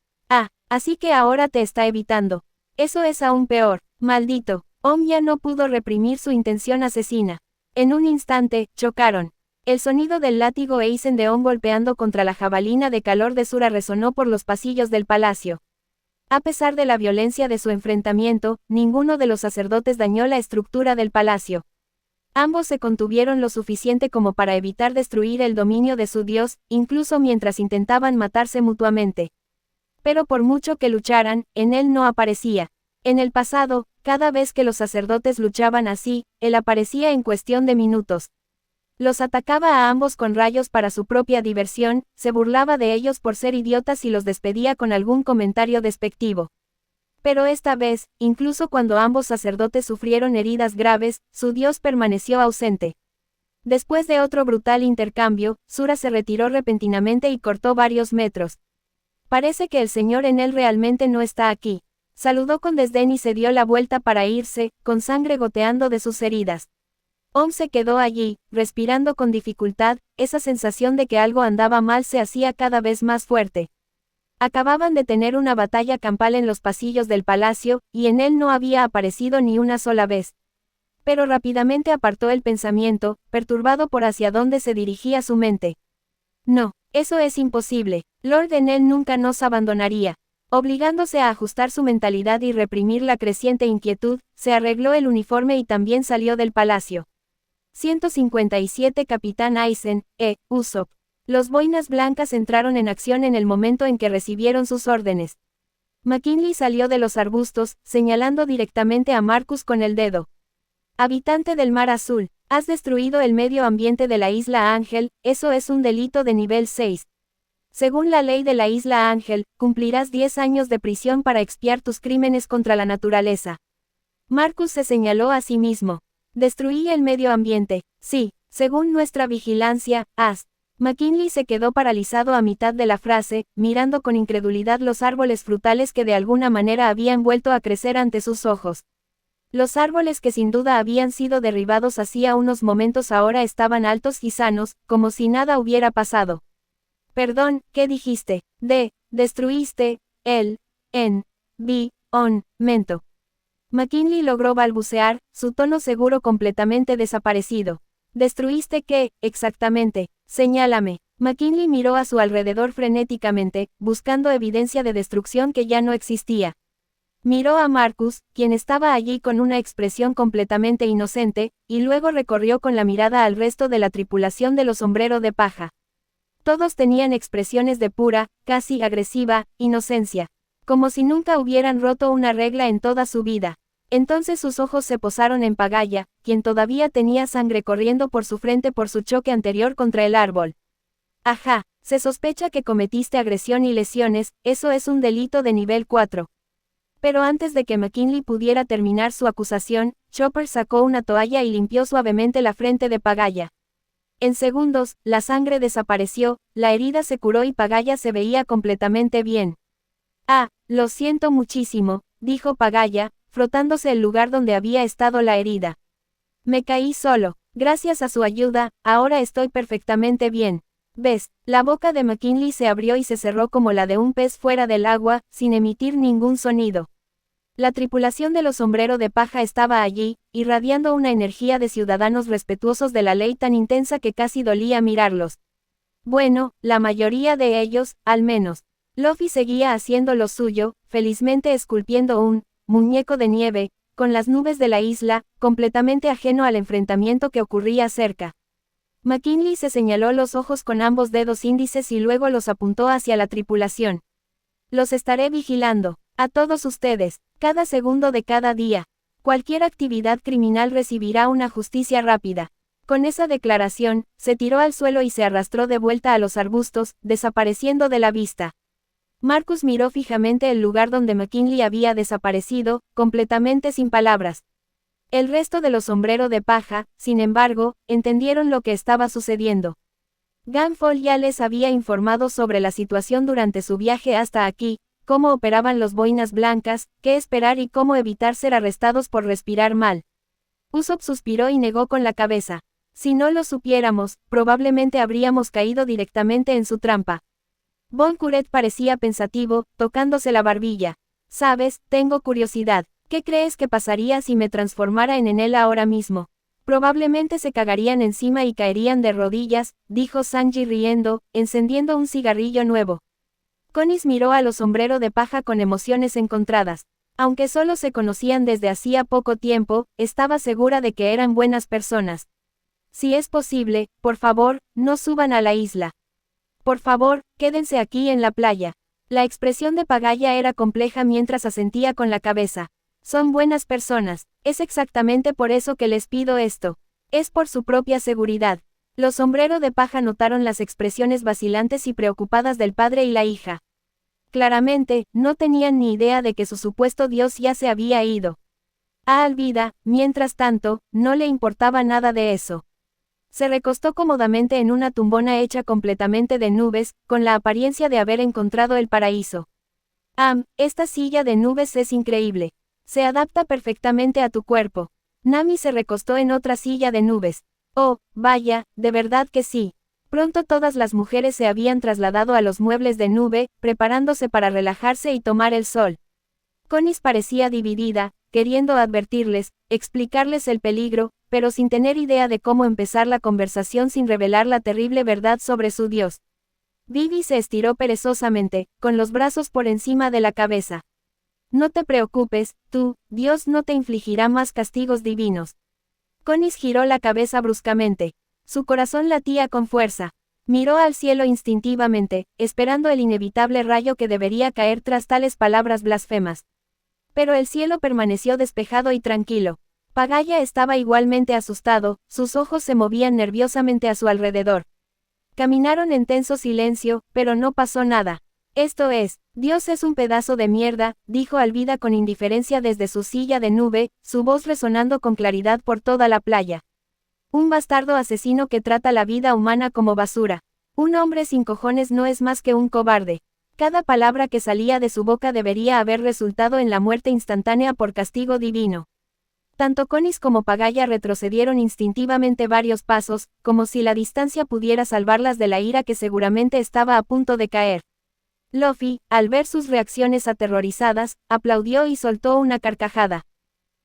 Así que ahora te está evitando. Eso es aún peor. Maldito. Om ya no pudo reprimir su intención asesina. En un instante, chocaron. El sonido del látigo Eisen de Om golpeando contra la jabalina de calor de Sura resonó por los pasillos del palacio. A pesar de la violencia de su enfrentamiento, ninguno de los sacerdotes dañó la estructura del palacio. Ambos se contuvieron lo suficiente como para evitar destruir el dominio de su dios, incluso mientras intentaban matarse mutuamente. Pero por mucho que lucharan, en él no aparecía. En el pasado, cada vez que los sacerdotes luchaban así, él aparecía en cuestión de minutos. Los atacaba a ambos con rayos para su propia diversión, se burlaba de ellos por ser idiotas y los despedía con algún comentario despectivo. Pero esta vez, incluso cuando ambos sacerdotes sufrieron heridas graves, su dios permaneció ausente. Después de otro brutal intercambio, Sura se retiró repentinamente y cortó varios metros. Parece que el señor en él realmente no está aquí. Saludó con desdén y se dio la vuelta para irse, con sangre goteando de sus heridas. Se quedó allí, respirando con dificultad, esa sensación de que algo andaba mal se hacía cada vez más fuerte. Acababan de tener una batalla campal en los pasillos del palacio, y en él no había aparecido ni una sola vez. Pero rápidamente apartó el pensamiento, perturbado por hacia dónde se dirigía su mente. No, eso es imposible, Lord Enel nunca nos abandonaría. Obligándose a ajustar su mentalidad y reprimir la creciente inquietud, se arregló el uniforme y también salió del palacio. 157 Capitán Aizen, Usopp. Los boinas blancas entraron en acción en el momento en que recibieron sus órdenes. McKinley salió de los arbustos, señalando directamente a Marcus con el dedo. Habitante del Mar Azul, has destruido el medio ambiente de la Isla Ángel, eso es un delito de nivel 6. Según la ley de la Isla Ángel, cumplirás 10 años de prisión para expiar tus crímenes contra la naturaleza. Marcus se señaló a sí mismo. Destruí el medio ambiente, sí, según nuestra vigilancia, McKinley se quedó paralizado a mitad de la frase, mirando con incredulidad los árboles frutales que de alguna manera habían vuelto a crecer ante sus ojos. Los árboles que sin duda habían sido derribados hacía unos momentos ahora estaban altos y sanos, como si nada hubiera pasado. Perdón, ¿qué dijiste? Destruiste, mento. McKinley logró balbucear, su tono seguro completamente desaparecido. ¿Destruiste qué, exactamente? Señálame. McKinley miró a su alrededor frenéticamente, buscando evidencia de destrucción que ya no existía. Miró a Marcus, quien estaba allí con una expresión completamente inocente, y luego recorrió con la mirada al resto de la tripulación de los sombreros de paja. Todos tenían expresiones de pura, casi agresiva, inocencia. Como si nunca hubieran roto una regla en toda su vida. Entonces sus ojos se posaron en Pagaya, quien todavía tenía sangre corriendo por su frente por su choque anterior contra el árbol. Ajá, se sospecha que cometiste agresión y lesiones, eso es un delito de nivel 4. Pero antes de que McKinley pudiera terminar su acusación, Chopper sacó una toalla y limpió suavemente la frente de Pagaya. En segundos, la sangre desapareció, la herida se curó y Pagaya se veía completamente bien. Lo siento muchísimo, dijo Pagaya, frotándose el lugar donde había estado la herida. Me caí solo. Gracias a su ayuda, ahora estoy perfectamente bien. ¿Ves? La boca de McKinley se abrió y se cerró como la de un pez fuera del agua, sin emitir ningún sonido. La tripulación de los sombreros de paja estaba allí, irradiando una energía de ciudadanos respetuosos de la ley tan intensa que casi dolía mirarlos. Bueno, la mayoría de ellos, al menos. Luffy seguía haciendo lo suyo, felizmente esculpiendo un muñeco de nieve, con las nubes de la isla, completamente ajeno al enfrentamiento que ocurría cerca. McKinley se señaló los ojos con ambos dedos índices y luego los apuntó hacia la tripulación. Los estaré vigilando, a todos ustedes, cada segundo de cada día. Cualquier actividad criminal recibirá una justicia rápida. Con esa declaración, se tiró al suelo y se arrastró de vuelta a los arbustos, desapareciendo de la vista. Marcus miró fijamente el lugar donde McKinley había desaparecido, completamente sin palabras. El resto de los sombreros de paja, sin embargo, entendieron lo que estaba sucediendo. Gunfall ya les había informado sobre la situación durante su viaje hasta aquí, cómo operaban los boinas blancas, qué esperar y cómo evitar ser arrestados por respirar mal. Usopp suspiró y negó con la cabeza. Si no lo supiéramos, probablemente habríamos caído directamente en su trampa. Bon Curet parecía pensativo, tocándose la barbilla. Sabes, tengo curiosidad. ¿Qué crees que pasaría si me transformara en Enel ahora mismo? Probablemente se cagarían encima y caerían de rodillas, dijo Sanji riendo, encendiendo un cigarrillo nuevo. Conis miró a los sombrero de paja con emociones encontradas. Aunque solo se conocían desde hacía poco tiempo, estaba segura de que eran buenas personas. Si es posible, por favor, no suban a la isla. Por favor, quédense aquí en la playa. La expresión de Pagaya era compleja mientras asentía con la cabeza. Son buenas personas, es exactamente por eso que les pido esto. Es por su propia seguridad. Los sombrero de paja notaron las expresiones vacilantes y preocupadas del padre y la hija. Claramente, no tenían ni idea de que su supuesto dios ya se había ido. A Alvida, mientras tanto, no le importaba nada de eso. Se recostó cómodamente en una tumbona hecha completamente de nubes, con la apariencia de haber encontrado el paraíso. Esta silla de nubes es increíble. Se adapta perfectamente a tu cuerpo. Nami se recostó en otra silla de nubes. Oh, vaya, de verdad que sí. Pronto todas las mujeres se habían trasladado a los muebles de nube, preparándose para relajarse y tomar el sol. Conis parecía dividida, queriendo advertirles, explicarles el peligro, pero sin tener idea de cómo empezar la conversación sin revelar la terrible verdad sobre su dios. Vivi se estiró perezosamente, con los brazos por encima de la cabeza. No te preocupes, Dios no te infligirá más castigos divinos. Conis giró la cabeza bruscamente. Su corazón latía con fuerza. Miró al cielo instintivamente, esperando el inevitable rayo que debería caer tras tales palabras blasfemas. Pero el cielo permaneció despejado y tranquilo. Pagaya estaba igualmente asustado, sus ojos se movían nerviosamente a su alrededor. Caminaron en tenso silencio, pero no pasó nada. Esto es, Dios es un pedazo de mierda, dijo Alvida con indiferencia desde su silla de nube, su voz resonando con claridad por toda la playa. Un bastardo asesino que trata la vida humana como basura. Un hombre sin cojones no es más que un cobarde. Cada palabra que salía de su boca debería haber resultado en la muerte instantánea por castigo divino. Tanto Conis como Pagaya retrocedieron instintivamente varios pasos, como si la distancia pudiera salvarlas de la ira que seguramente estaba a punto de caer. Luffy, al ver sus reacciones aterrorizadas, aplaudió y soltó una carcajada.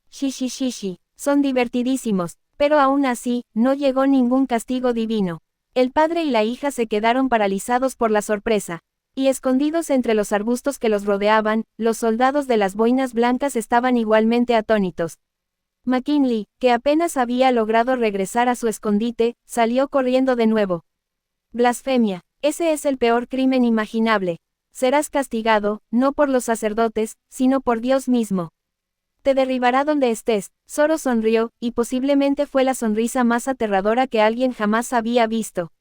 Shishi, son divertidísimos, pero aún así, no llegó ningún castigo divino. El padre y la hija se quedaron paralizados por la sorpresa. Y escondidos entre los arbustos que los rodeaban, los soldados de las boinas blancas estaban igualmente atónitos. McKinley, que apenas había logrado regresar a su escondite, salió corriendo de nuevo. Blasfemia, ese es el peor crimen imaginable. Serás castigado, no por los sacerdotes, sino por Dios mismo. Te derribará donde estés. Zoro sonrió, y posiblemente fue la sonrisa más aterradora que alguien jamás había visto.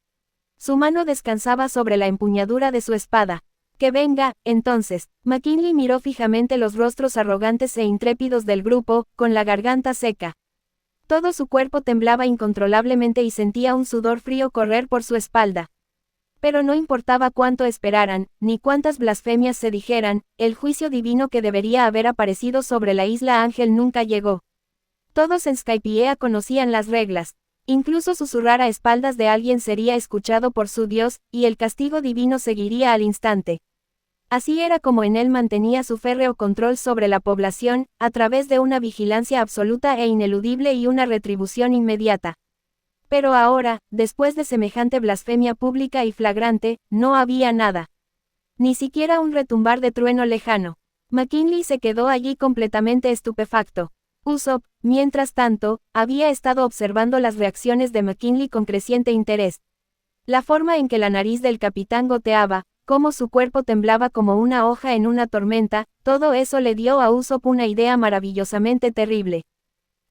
Su mano descansaba sobre la empuñadura de su espada. Que venga, entonces. McKinley miró fijamente los rostros arrogantes e intrépidos del grupo, con la garganta seca. Todo su cuerpo temblaba incontrolablemente y sentía un sudor frío correr por su espalda. Pero no importaba cuánto esperaran, ni cuántas blasfemias se dijeran, el juicio divino que debería haber aparecido sobre la isla Ángel nunca llegó. Todos en Skypiea conocían las reglas. Incluso susurrar a espaldas de alguien sería escuchado por su Dios, y el castigo divino seguiría al instante. Así era como Enel mantenía su férreo control sobre la población, a través de una vigilancia absoluta e ineludible y una retribución inmediata. Pero ahora, después de semejante blasfemia pública y flagrante, no había nada. Ni siquiera un retumbar de trueno lejano. McKinley se quedó allí completamente estupefacto. Usopp, mientras tanto, había estado observando las reacciones de McKinley con creciente interés. La forma en que la nariz del capitán goteaba, cómo su cuerpo temblaba como una hoja en una tormenta, todo eso le dio a Usopp una idea maravillosamente terrible.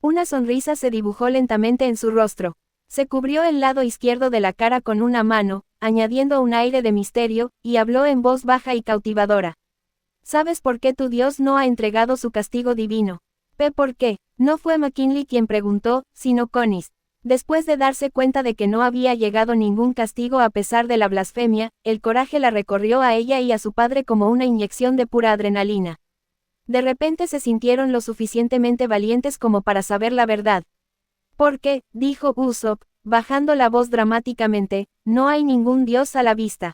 Una sonrisa se dibujó lentamente en su rostro. Se cubrió el lado izquierdo de la cara con una mano, añadiendo un aire de misterio, y habló en voz baja y cautivadora. ¿Sabes por qué tu Dios no ha entregado su castigo divino? ¿Por qué? No fue McKinley quien preguntó, sino Conis. Después de darse cuenta de que no había llegado ningún castigo a pesar de la blasfemia, el coraje la recorrió a ella y a su padre como una inyección de pura adrenalina. De repente se sintieron lo suficientemente valientes como para saber la verdad. Porque, dijo Usopp, bajando la voz dramáticamente, no hay ningún dios a la vista.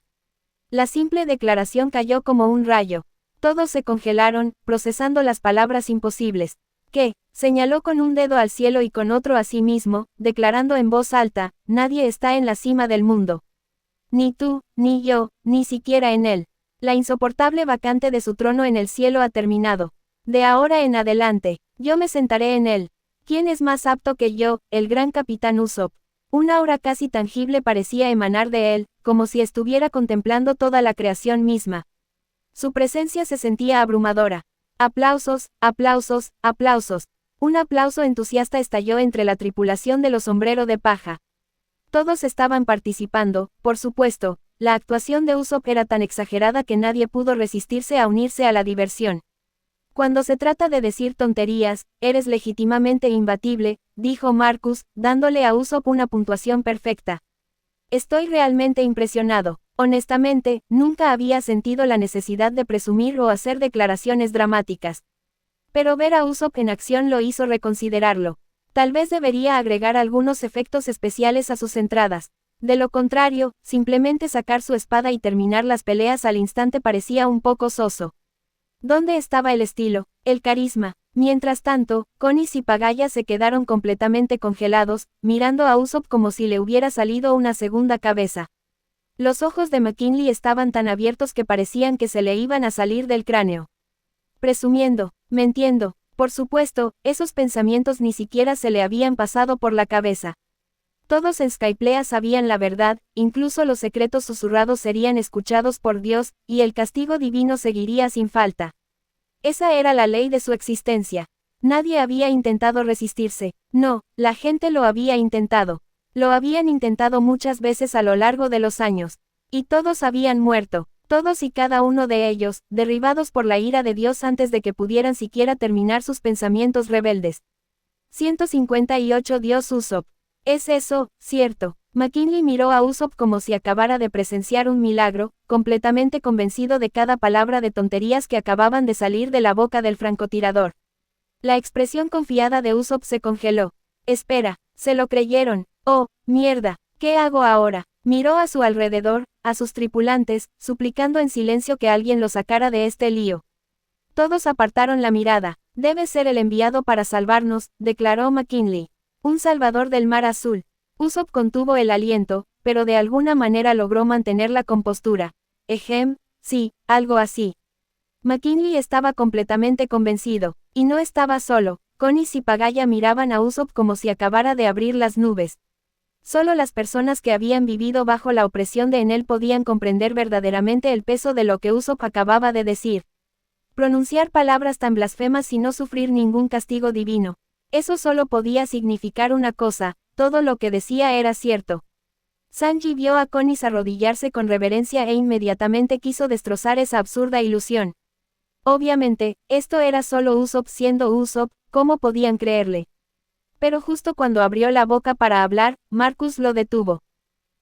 La simple declaración cayó como un rayo. Todos se congelaron, procesando las palabras imposibles. Que, señaló con un dedo al cielo y con otro a sí mismo, declarando en voz alta, nadie está en la cima del mundo. Ni tú, ni yo, ni siquiera en él. La insoportable vacante de su trono en el cielo ha terminado. De ahora en adelante, yo me sentaré en él. ¿Quién es más apto que yo, el gran capitán Usopp? Un aura casi tangible parecía emanar de él, como si estuviera contemplando toda la creación misma. Su presencia se sentía abrumadora. Aplausos, aplausos, aplausos. Un aplauso entusiasta estalló entre la tripulación de los Sombrero de Paja. Todos estaban participando, por supuesto. La actuación de Usopp era tan exagerada que nadie pudo resistirse a unirse a la diversión. Cuando se trata de decir tonterías, eres legítimamente imbatible, dijo Marcus, dándole a Usopp una puntuación perfecta. Estoy realmente impresionado. Honestamente, nunca había sentido la necesidad de presumir o hacer declaraciones dramáticas. Pero ver a Usopp en acción lo hizo reconsiderarlo. Tal vez debería agregar algunos efectos especiales a sus entradas. De lo contrario, simplemente sacar su espada y terminar las peleas al instante parecía un poco soso. ¿Dónde estaba el estilo, el carisma? Mientras tanto, Konis y Pagaya se quedaron completamente congelados, mirando a Usopp como si le hubiera salido una segunda cabeza. Los ojos de McKinley estaban tan abiertos que parecían que se le iban a salir del cráneo. Presumiendo, mintiendo, por supuesto, esos pensamientos ni siquiera se le habían pasado por la cabeza. Todos en Skypiea sabían la verdad, incluso los secretos susurrados serían escuchados por Dios, y el castigo divino seguiría sin falta. Esa era la ley de su existencia. Nadie había intentado resistirse. No, la gente lo había intentado. Lo habían intentado muchas veces a lo largo de los años. Y todos habían muerto. Todos y cada uno de ellos, derribados por la ira de Dios antes de que pudieran siquiera terminar sus pensamientos rebeldes. 158 Dios Usopp. ¿Es eso, cierto? McKinley miró a Usopp como si acabara de presenciar un milagro, completamente convencido de cada palabra de tonterías que acababan de salir de la boca del francotirador. La expresión confiada de Usopp se congeló. Espera, ¿se lo creyeron? Oh, mierda, ¿qué hago ahora? Miró a su alrededor, a sus tripulantes, suplicando en silencio que alguien lo sacara de este lío. Todos apartaron la mirada. Debe ser el enviado para salvarnos, declaró McKinley. Un salvador del mar azul. Usopp contuvo el aliento, pero de alguna manera logró mantener la compostura. Sí, algo así. McKinley estaba completamente convencido, y no estaba solo. Konis y Pagaya miraban a Usopp como si acabara de abrir las nubes. Solo las personas que habían vivido bajo la opresión de Enel podían comprender verdaderamente el peso de lo que Usopp acababa de decir. Pronunciar palabras tan blasfemas y no sufrir ningún castigo divino. Eso solo podía significar una cosa, todo lo que decía era cierto. Sanji vio a Konis arrodillarse con reverencia e inmediatamente quiso destrozar esa absurda ilusión. Obviamente, esto era solo Usopp siendo Usopp, ¿cómo podían creerle? Pero justo cuando abrió la boca para hablar, Marcus lo detuvo.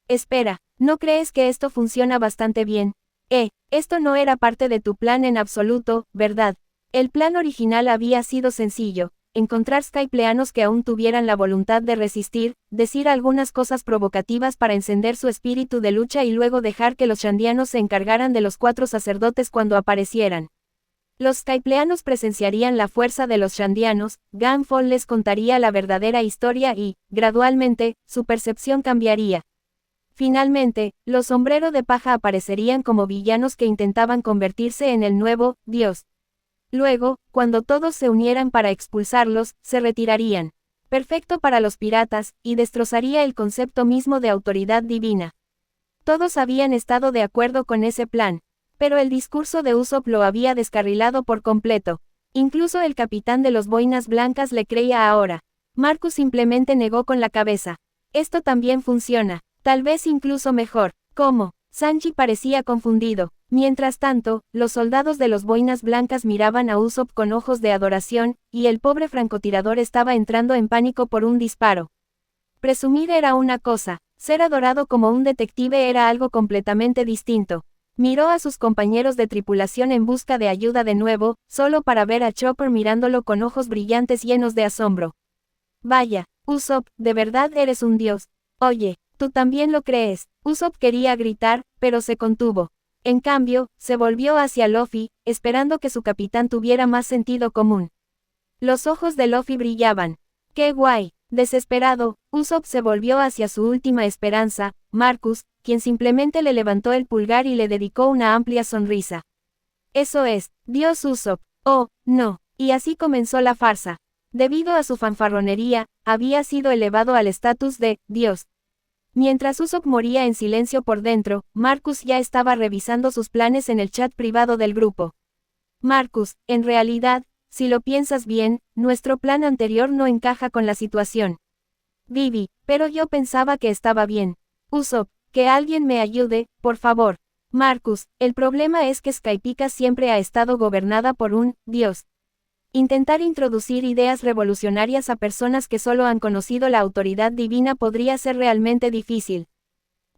Espera, ¿no crees que esto funciona bastante bien? Esto no era parte de tu plan en absoluto, ¿verdad? El plan original había sido sencillo. Encontrar skypleanos que aún tuvieran la voluntad de resistir, decir algunas cosas provocativas para encender su espíritu de lucha y luego dejar que los shandianos se encargaran de los 4 sacerdotes cuando aparecieran. Los skypleanos presenciarían la fuerza de los shandianos, Gunfall les contaría la verdadera historia y, gradualmente, su percepción cambiaría. Finalmente, los Sombrero de Paja aparecerían como villanos que intentaban convertirse en el nuevo Dios. Luego, cuando todos se unieran para expulsarlos, se retirarían. Perfecto para los piratas, y destrozaría el concepto mismo de autoridad divina. Todos habían estado de acuerdo con ese plan. Pero el discurso de Usopp lo había descarrilado por completo. Incluso el capitán de los Boinas Blancas le creía ahora. Marcus simplemente negó con la cabeza. Esto también funciona. Tal vez incluso mejor. ¿Cómo? Sanji parecía confundido. Mientras tanto, los soldados de los Boinas Blancas miraban a Usopp con ojos de adoración, y el pobre francotirador estaba entrando en pánico por un disparo. Presumir era una cosa, ser adorado como un detective era algo completamente distinto. Miró a sus compañeros de tripulación en busca de ayuda de nuevo, solo para ver a Chopper mirándolo con ojos brillantes llenos de asombro. Vaya, Usopp, de verdad eres un dios. Oye, ¿tú también lo crees? Usopp quería gritar, pero se contuvo. En cambio, se volvió hacia Luffy, esperando que su capitán tuviera más sentido común. Los ojos de Luffy brillaban. ¡Qué guay! Desesperado, Usopp se volvió hacia su última esperanza, Marcus, quien simplemente le levantó el pulgar y le dedicó una amplia sonrisa. Eso es, Dios Usopp. Oh, no. Y así comenzó la farsa. Debido a su fanfarronería, había sido elevado al estatus de Dios. Mientras Usopp moría en silencio por dentro, Marcus ya estaba revisando sus planes en el chat privado del grupo. Marcus, en realidad, si lo piensas bien, nuestro plan anterior no encaja con la situación. Vivi, pero yo pensaba que estaba bien. Usopp, que alguien me ayude, por favor. Marcus, el problema es que Skypiea siempre ha estado gobernada por un Dios. Intentar introducir ideas revolucionarias a personas que solo han conocido la autoridad divina podría ser realmente difícil.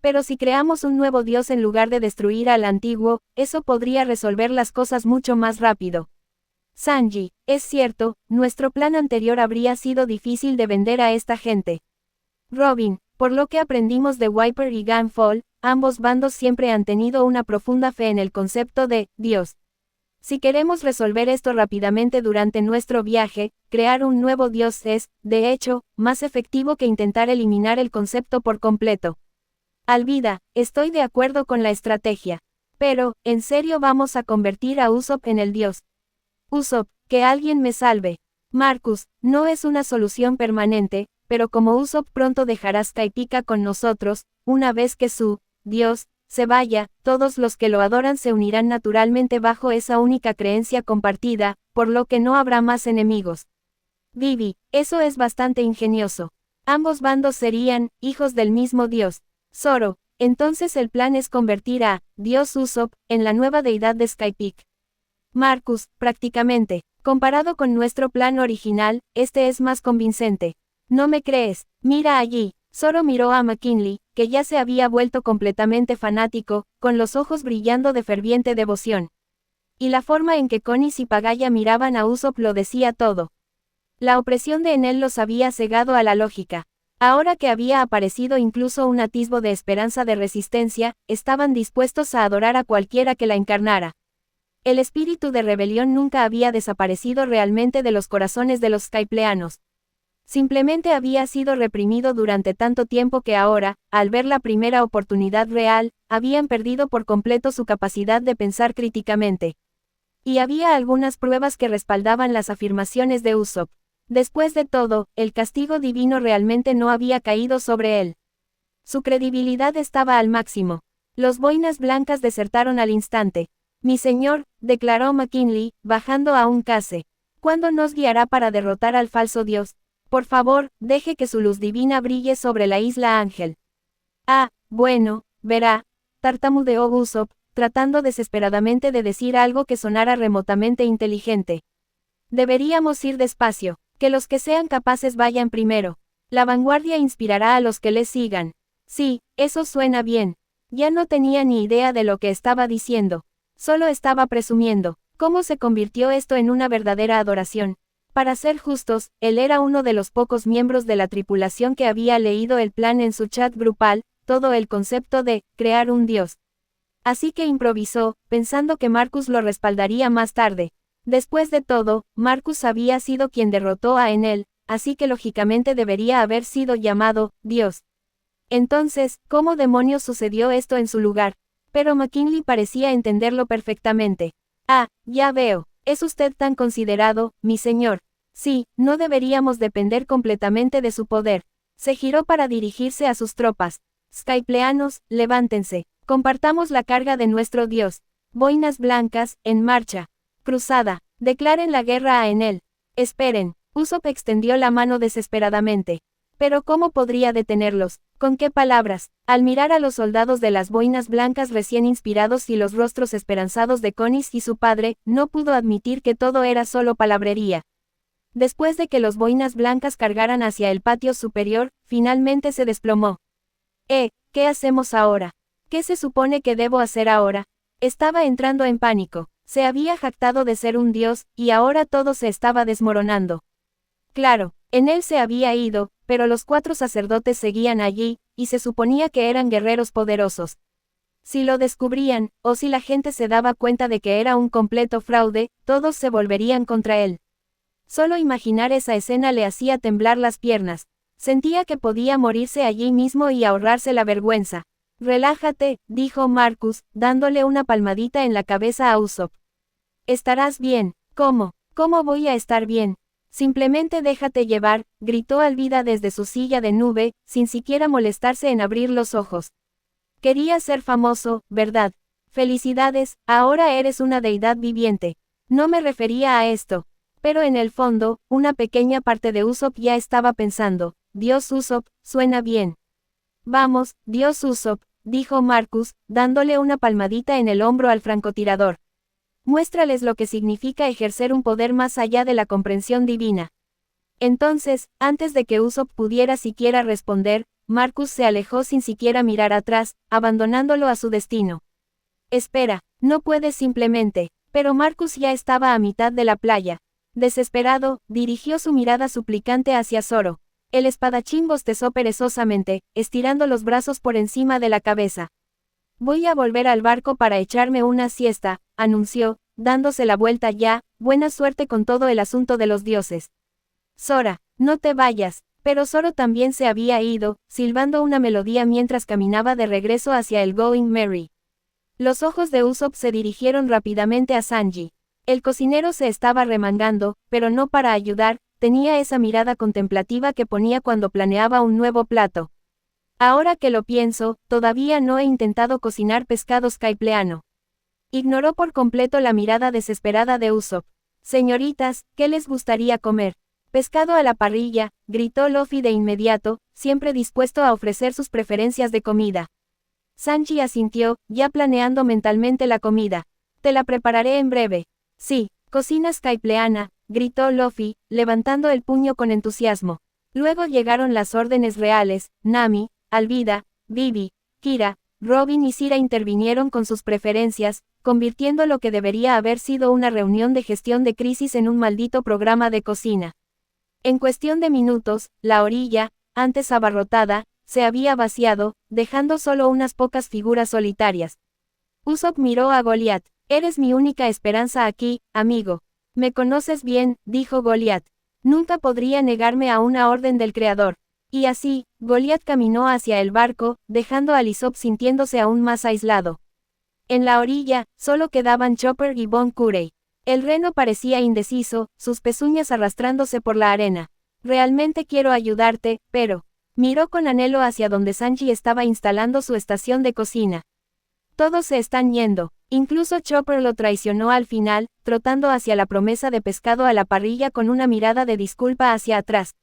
Pero si creamos un nuevo Dios en lugar de destruir al antiguo, eso podría resolver las cosas mucho más rápido. Sanji, es cierto, nuestro plan anterior habría sido difícil de vender a esta gente. Robin, por lo que aprendimos de Viper y Gunfall, ambos bandos siempre han tenido una profunda fe en el concepto de Dios. Si queremos resolver esto rápidamente durante nuestro viaje, crear un nuevo Dios es, de hecho, más efectivo que intentar eliminar el concepto por completo. Alvida, estoy de acuerdo con la estrategia. Pero, ¿en serio vamos a convertir a Usopp en el Dios? Usopp, que alguien me salve. Marcus, no es una solución permanente, pero como Usopp pronto dejará Skypiea con nosotros, una vez que su Dios se vaya, todos los que lo adoran se unirán naturalmente bajo esa única creencia compartida, por lo que no habrá más enemigos. Vivi, eso es bastante ingenioso. Ambos bandos serían hijos del mismo Dios. Zoro, entonces el plan es convertir a Dios Usopp en la nueva deidad de Skypiea. Marcus, prácticamente, comparado con nuestro plan original, este es más convincente. ¿No me crees? Mira allí. Zoro miró a McKinley, que ya se había vuelto completamente fanático, con los ojos brillando de ferviente devoción. Y la forma en que Konis y Pagaya miraban a Usopp lo decía todo. La opresión de Enel los había cegado a la lógica. Ahora que había aparecido incluso un atisbo de esperanza de resistencia, estaban dispuestos a adorar a cualquiera que la encarnara. El espíritu de rebelión nunca había desaparecido realmente de los corazones de los skypleanos. Simplemente había sido reprimido durante tanto tiempo que ahora, al ver la primera oportunidad real, habían perdido por completo su capacidad de pensar críticamente. Y había algunas pruebas que respaldaban las afirmaciones de Usopp. Después de todo, el castigo divino realmente no había caído sobre él. Su credibilidad estaba al máximo. Los boinas blancas desertaron al instante. Mi señor, declaró McKinley, bajando a un case. ¿Cuándo nos guiará para derrotar al falso Dios? Por favor, deje que su luz divina brille sobre la isla Ángel. Ah, bueno, verá, tartamudeó Usopp, tratando desesperadamente de decir algo que sonara remotamente inteligente. Deberíamos ir despacio, que los que sean capaces vayan primero. La vanguardia inspirará a los que le sigan. Sí, eso suena bien. Ya no tenía ni idea de lo que estaba diciendo. Solo estaba presumiendo. ¿Cómo se convirtió esto en una verdadera adoración? Para ser justos, él era uno de los pocos miembros de la tripulación que había leído el plan en su chat grupal, todo el concepto de crear un dios. Así que improvisó, pensando que Marcus lo respaldaría más tarde. Después de todo, Marcus había sido quien derrotó a Enel, así que lógicamente debería haber sido llamado Dios. Entonces, ¿cómo demonios sucedió esto en su lugar? Pero McKinley parecía entenderlo perfectamente. Ah, ya veo. ¿Es usted tan considerado, mi señor? Sí, no deberíamos depender completamente de su poder. Se giró para dirigirse a sus tropas. Skypleanos, levántense. Compartamos la carga de nuestro Dios. Boinas blancas, en marcha. Cruzada. Declaren la guerra a Enel. Esperen. Usopp extendió la mano desesperadamente. Pero ¿cómo podría detenerlos? ¿Con qué palabras? Al mirar a los soldados de las boinas blancas recién inspirados y los rostros esperanzados de Konis y su padre, no pudo admitir que todo era solo palabrería. Después de que los boinas blancas cargaran hacia el patio superior, finalmente se desplomó. ¿Qué hacemos ahora? ¿Qué se supone que debo hacer ahora? Estaba entrando en pánico. Se había jactado de ser un dios, y ahora todo se estaba desmoronando. Claro, Enel se había ido, pero los 4 sacerdotes seguían allí, y se suponía que eran guerreros poderosos. Si lo descubrían, o si la gente se daba cuenta de que era un completo fraude, todos se volverían contra él. Solo imaginar esa escena le hacía temblar las piernas. Sentía que podía morirse allí mismo y ahorrarse la vergüenza. Relájate, dijo Marcus, dándole una palmadita en la cabeza a Usopp. Estarás bien. ¿Cómo? ¿Cómo voy a estar bien? Simplemente déjate llevar, gritó Alvida desde su silla de nube, sin siquiera molestarse en abrir los ojos. Querías ser famoso, ¿verdad? Felicidades, ahora eres una deidad viviente. No me refería a esto. Pero en el fondo, una pequeña parte de Usopp ya estaba pensando, Dios Usopp, suena bien. Vamos, Dios Usopp, dijo Marcus, dándole una palmadita en el hombro al francotirador. Muéstrales lo que significa ejercer un poder más allá de la comprensión divina. Entonces, antes de que Usopp pudiera siquiera responder, Marcus se alejó sin siquiera mirar atrás, abandonándolo a su destino. Espera, no puedes simplemente. Pero Marcus ya estaba a mitad de la playa. Desesperado, dirigió su mirada suplicante hacia Zoro. El espadachín bostezó perezosamente, estirando los brazos por encima de la cabeza. Voy a volver al barco para echarme una siesta, anunció, dándose la vuelta ya, buena suerte con todo el asunto de los dioses. Sora, no te vayas. Pero Zoro también se había ido, silbando una melodía mientras caminaba de regreso hacia el Going Merry. Los ojos de Usopp se dirigieron rápidamente a Sanji. El cocinero se estaba remangando, pero no para ayudar, tenía esa mirada contemplativa que ponía cuando planeaba un nuevo plato. Ahora que lo pienso, todavía no he intentado cocinar pescado skypleano. Ignoró por completo la mirada desesperada de Usopp. Señoritas, ¿qué les gustaría comer? Pescado a la parrilla, gritó Luffy de inmediato, siempre dispuesto a ofrecer sus preferencias de comida. Sanji asintió, ya planeando mentalmente la comida. Te la prepararé en breve. Sí, cocina skypleana, gritó Luffy, levantando el puño con entusiasmo. Luego llegaron las órdenes reales, Nami, Alvida, Vivi, Kira, Robin y Sira intervinieron con sus preferencias, convirtiendo lo que debería haber sido una reunión de gestión de crisis en un maldito programa de cocina. En cuestión de minutos, la orilla, antes abarrotada, se había vaciado, dejando solo unas pocas figuras solitarias. Usopp miró a Goliath. Eres mi única esperanza aquí, amigo. Me conoces bien, dijo Goliath. Nunca podría negarme a una orden del Creador. Y así, Goliath caminó hacia el barco, dejando a Lysop sintiéndose aún más aislado. En la orilla, solo quedaban Chopper y Bon Curey. El reno parecía indeciso, sus pezuñas arrastrándose por la arena. Realmente quiero ayudarte, pero... Miró con anhelo hacia donde Sanji estaba instalando su estación de cocina. Todos se están yendo. Incluso Chopper lo traicionó al final, trotando hacia la promesa de pescado a la parrilla con una mirada de disculpa hacia atrás.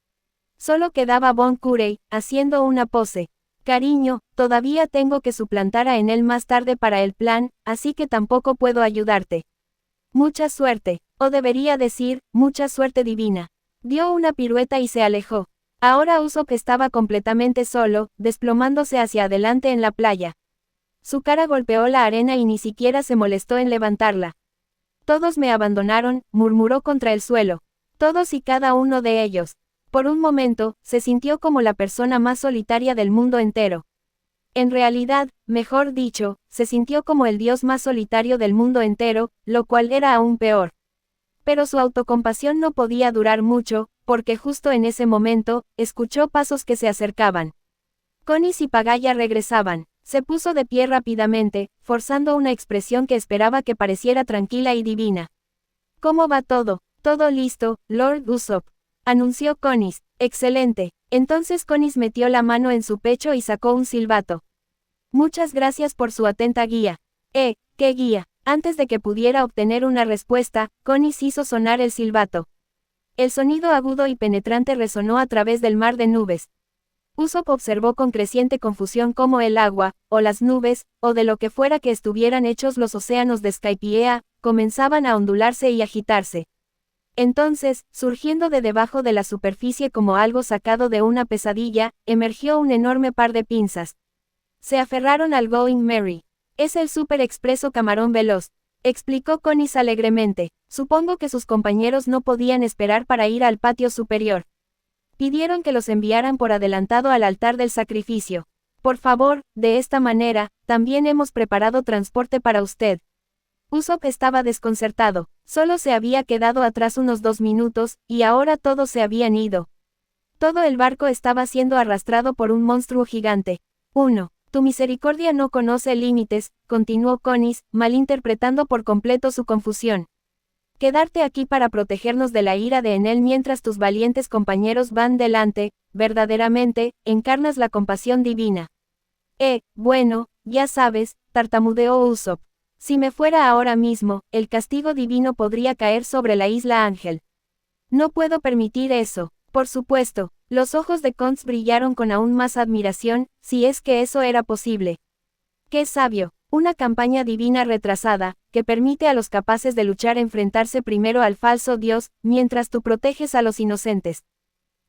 Solo quedaba Bon Curey, haciendo una pose. Cariño, todavía tengo que suplantar a Enel más tarde para el plan, así que tampoco puedo ayudarte. Mucha suerte, o debería decir, mucha suerte divina. Dio una pirueta y se alejó. Ahora Usopp estaba completamente solo, desplomándose hacia adelante en la playa. Su cara golpeó la arena y ni siquiera se molestó en levantarla. Todos me abandonaron, murmuró contra el suelo. Todos y cada uno de ellos. Por un momento, se sintió como la persona más solitaria del mundo entero. En realidad, mejor dicho, se sintió como el dios más solitario del mundo entero, lo cual era aún peor. Pero su autocompasión no podía durar mucho, porque justo en ese momento, escuchó pasos que se acercaban. Konis y Pagaya regresaban. Se puso de pie rápidamente, forzando una expresión que esperaba que pareciera tranquila y divina. ¿Cómo va todo? Todo listo, Lord Usopp, anunció Konis. Excelente. Entonces Konis metió la mano en su pecho y sacó un silbato. Muchas gracias por su atenta guía. ¿Qué guía? Antes de que pudiera obtener una respuesta, Konis hizo sonar el silbato. El sonido agudo y penetrante resonó a través del mar de nubes. Usopp observó con creciente confusión cómo el agua, o las nubes, o de lo que fuera que estuvieran hechos los océanos de Skypiea, comenzaban a ondularse y agitarse. Entonces, surgiendo de debajo de la superficie como algo sacado de una pesadilla, emergió un enorme par de pinzas. Se aferraron al Going Merry. Es el Super Expreso Camarón Veloz, explicó Konis alegremente. Supongo que sus compañeros no podían esperar para ir al patio superior. Pidieron que los enviaran por adelantado al altar del sacrificio. Por favor, de esta manera, también hemos preparado transporte para usted. Usopp estaba desconcertado, solo se había quedado atrás unos 2 minutos, y ahora todos se habían ido. Todo el barco estaba siendo arrastrado por un monstruo gigante. 1. Tu misericordia no conoce límites, continuó Conis, malinterpretando por completo su confusión. Quedarte aquí para protegernos de la ira de Enel mientras tus valientes compañeros van delante, verdaderamente, encarnas la compasión divina. Bueno, ya sabes, tartamudeó Usopp. Si me fuera ahora mismo, el castigo divino podría caer sobre la isla Ángel. No puedo permitir eso. Por supuesto, los ojos de Cons brillaron con aún más admiración, si es que eso era posible. ¡Qué sabio! Una campaña divina retrasada, que permite a los capaces de luchar enfrentarse primero al falso Dios, mientras tú proteges a los inocentes.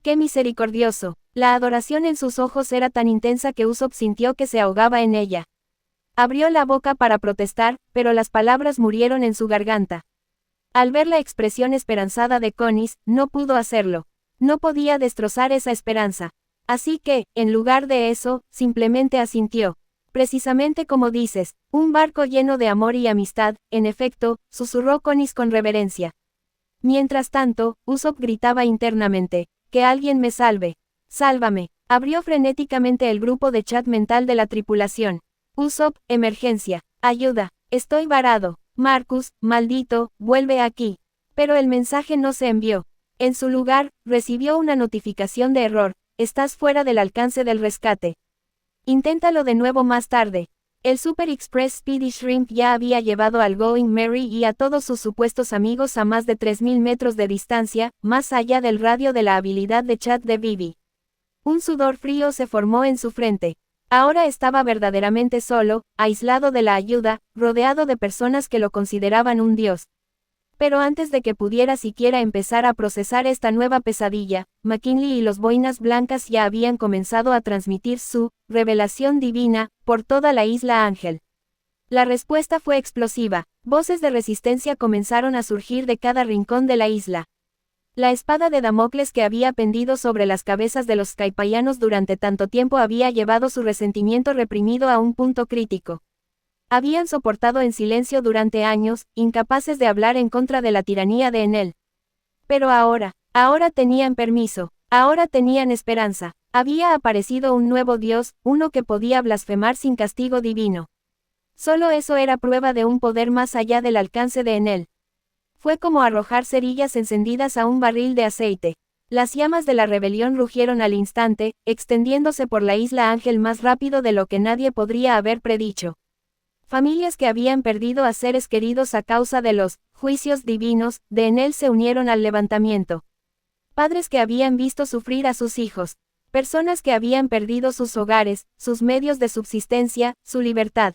¡Qué misericordioso! La adoración en sus ojos era tan intensa que Usopp sintió que se ahogaba en ella. Abrió la boca para protestar, pero las palabras murieron en su garganta. Al ver la expresión esperanzada de Conis, no pudo hacerlo. No podía destrozar esa esperanza. Así que, en lugar de eso, simplemente asintió. Precisamente como dices, un barco lleno de amor y amistad, en efecto, susurró Conis con reverencia. Mientras tanto, Usopp gritaba internamente, que alguien me salve. Sálvame. Abrió frenéticamente el grupo de chat mental de la tripulación. Usopp, emergencia. Ayuda. Estoy varado. Marcus, maldito, vuelve aquí. Pero el mensaje no se envió. En su lugar, recibió una notificación de error. Estás fuera del alcance del rescate. Inténtalo de nuevo más tarde. El Super Express Speedy Shrimp ya había llevado al Going Merry y a todos sus supuestos amigos a más de 3000 metros de distancia, más allá del radio de la habilidad de chat de Vivi. Un sudor frío se formó en su frente. Ahora estaba verdaderamente solo, aislado de la ayuda, rodeado de personas que lo consideraban un dios. Pero antes de que pudiera siquiera empezar a procesar esta nueva pesadilla, McKinley y los Boinas Blancas ya habían comenzado a transmitir su revelación divina por toda la isla Ángel. La respuesta fue explosiva. Voces de resistencia comenzaron a surgir de cada rincón de la isla. La espada de Damocles que había pendido sobre las cabezas de los Skypaianos durante tanto tiempo había llevado su resentimiento reprimido a un punto crítico. Habían soportado en silencio durante años, incapaces de hablar en contra de la tiranía de Enel. Pero ahora tenían permiso, ahora tenían esperanza. Había aparecido un nuevo Dios, uno que podía blasfemar sin castigo divino. Solo eso era prueba de un poder más allá del alcance de Enel. Fue como arrojar cerillas encendidas a un barril de aceite. Las llamas de la rebelión rugieron al instante, extendiéndose por la isla Ángel más rápido de lo que nadie podría haber predicho. Familias que habían perdido a seres queridos a causa de los juicios divinos de Enel se unieron al levantamiento. Padres que habían visto sufrir a sus hijos. Personas que habían perdido sus hogares, sus medios de subsistencia, su libertad.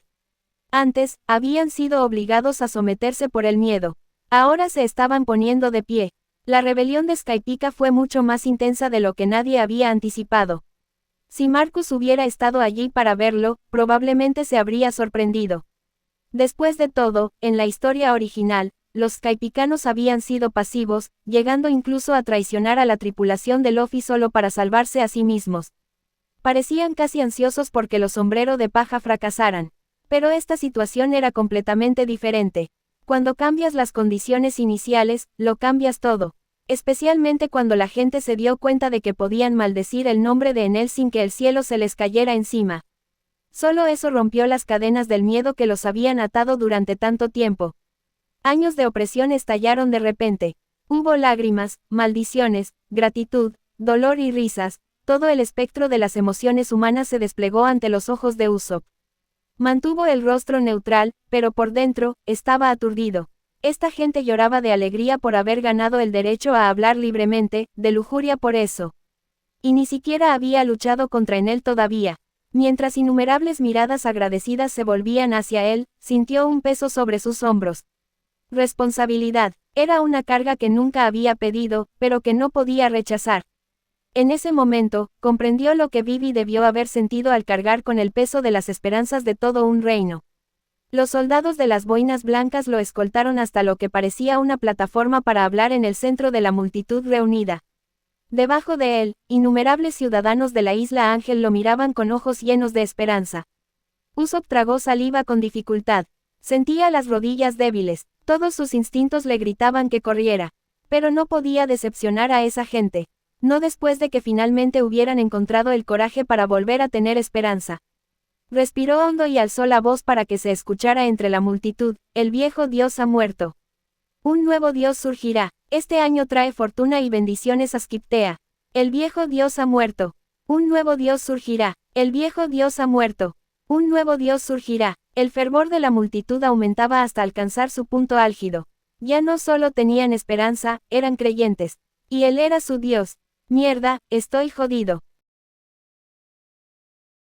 Antes, habían sido obligados a someterse por el miedo. Ahora se estaban poniendo de pie. La rebelión de Skypiea fue mucho más intensa de lo que nadie había anticipado. Si Marcus hubiera estado allí para verlo, probablemente se habría sorprendido. Después de todo, en la historia original, los Skypicanos habían sido pasivos, llegando incluso a traicionar a la tripulación de Luffy solo para salvarse a sí mismos. Parecían casi ansiosos porque los Sombrero de Paja fracasaran. Pero esta situación era completamente diferente. Cuando cambias las condiciones iniciales, lo cambias todo. Especialmente cuando la gente se dio cuenta de que podían maldecir el nombre de Enel sin que el cielo se les cayera encima. Solo eso rompió las cadenas del miedo que los habían atado durante tanto tiempo. Años de opresión estallaron de repente. Hubo lágrimas, maldiciones, gratitud, dolor y risas, todo el espectro de las emociones humanas se desplegó ante los ojos de Usopp. Mantuvo el rostro neutral, pero por dentro, estaba aturdido. Esta gente lloraba de alegría por haber ganado el derecho a hablar libremente, de lujuria por eso. Y ni siquiera había luchado contra Enel todavía. Mientras innumerables miradas agradecidas se volvían hacia él, sintió un peso sobre sus hombros. Responsabilidad. Era una carga que nunca había pedido, pero que no podía rechazar. En ese momento, comprendió lo que Vivi debió haber sentido al cargar con el peso de las esperanzas de todo un reino. Los soldados de las Boinas Blancas lo escoltaron hasta lo que parecía una plataforma para hablar en el centro de la multitud reunida. Debajo de él, innumerables ciudadanos de la isla Ángel lo miraban con ojos llenos de esperanza. Usopp tragó saliva con dificultad. Sentía las rodillas débiles, todos sus instintos le gritaban que corriera. Pero no podía decepcionar a esa gente. No después de que finalmente hubieran encontrado el coraje para volver a tener esperanza. Respiró hondo y alzó la voz para que se escuchara entre la multitud: el viejo Dios ha muerto. Un nuevo Dios surgirá. Este año trae fortuna y bendiciones a Skiptea. El viejo Dios ha muerto. Un nuevo Dios surgirá. El viejo Dios ha muerto. Un nuevo Dios surgirá. El fervor de la multitud aumentaba hasta alcanzar su punto álgido. Ya no solo tenían esperanza, eran creyentes. Y él era su Dios. Mierda, estoy jodido.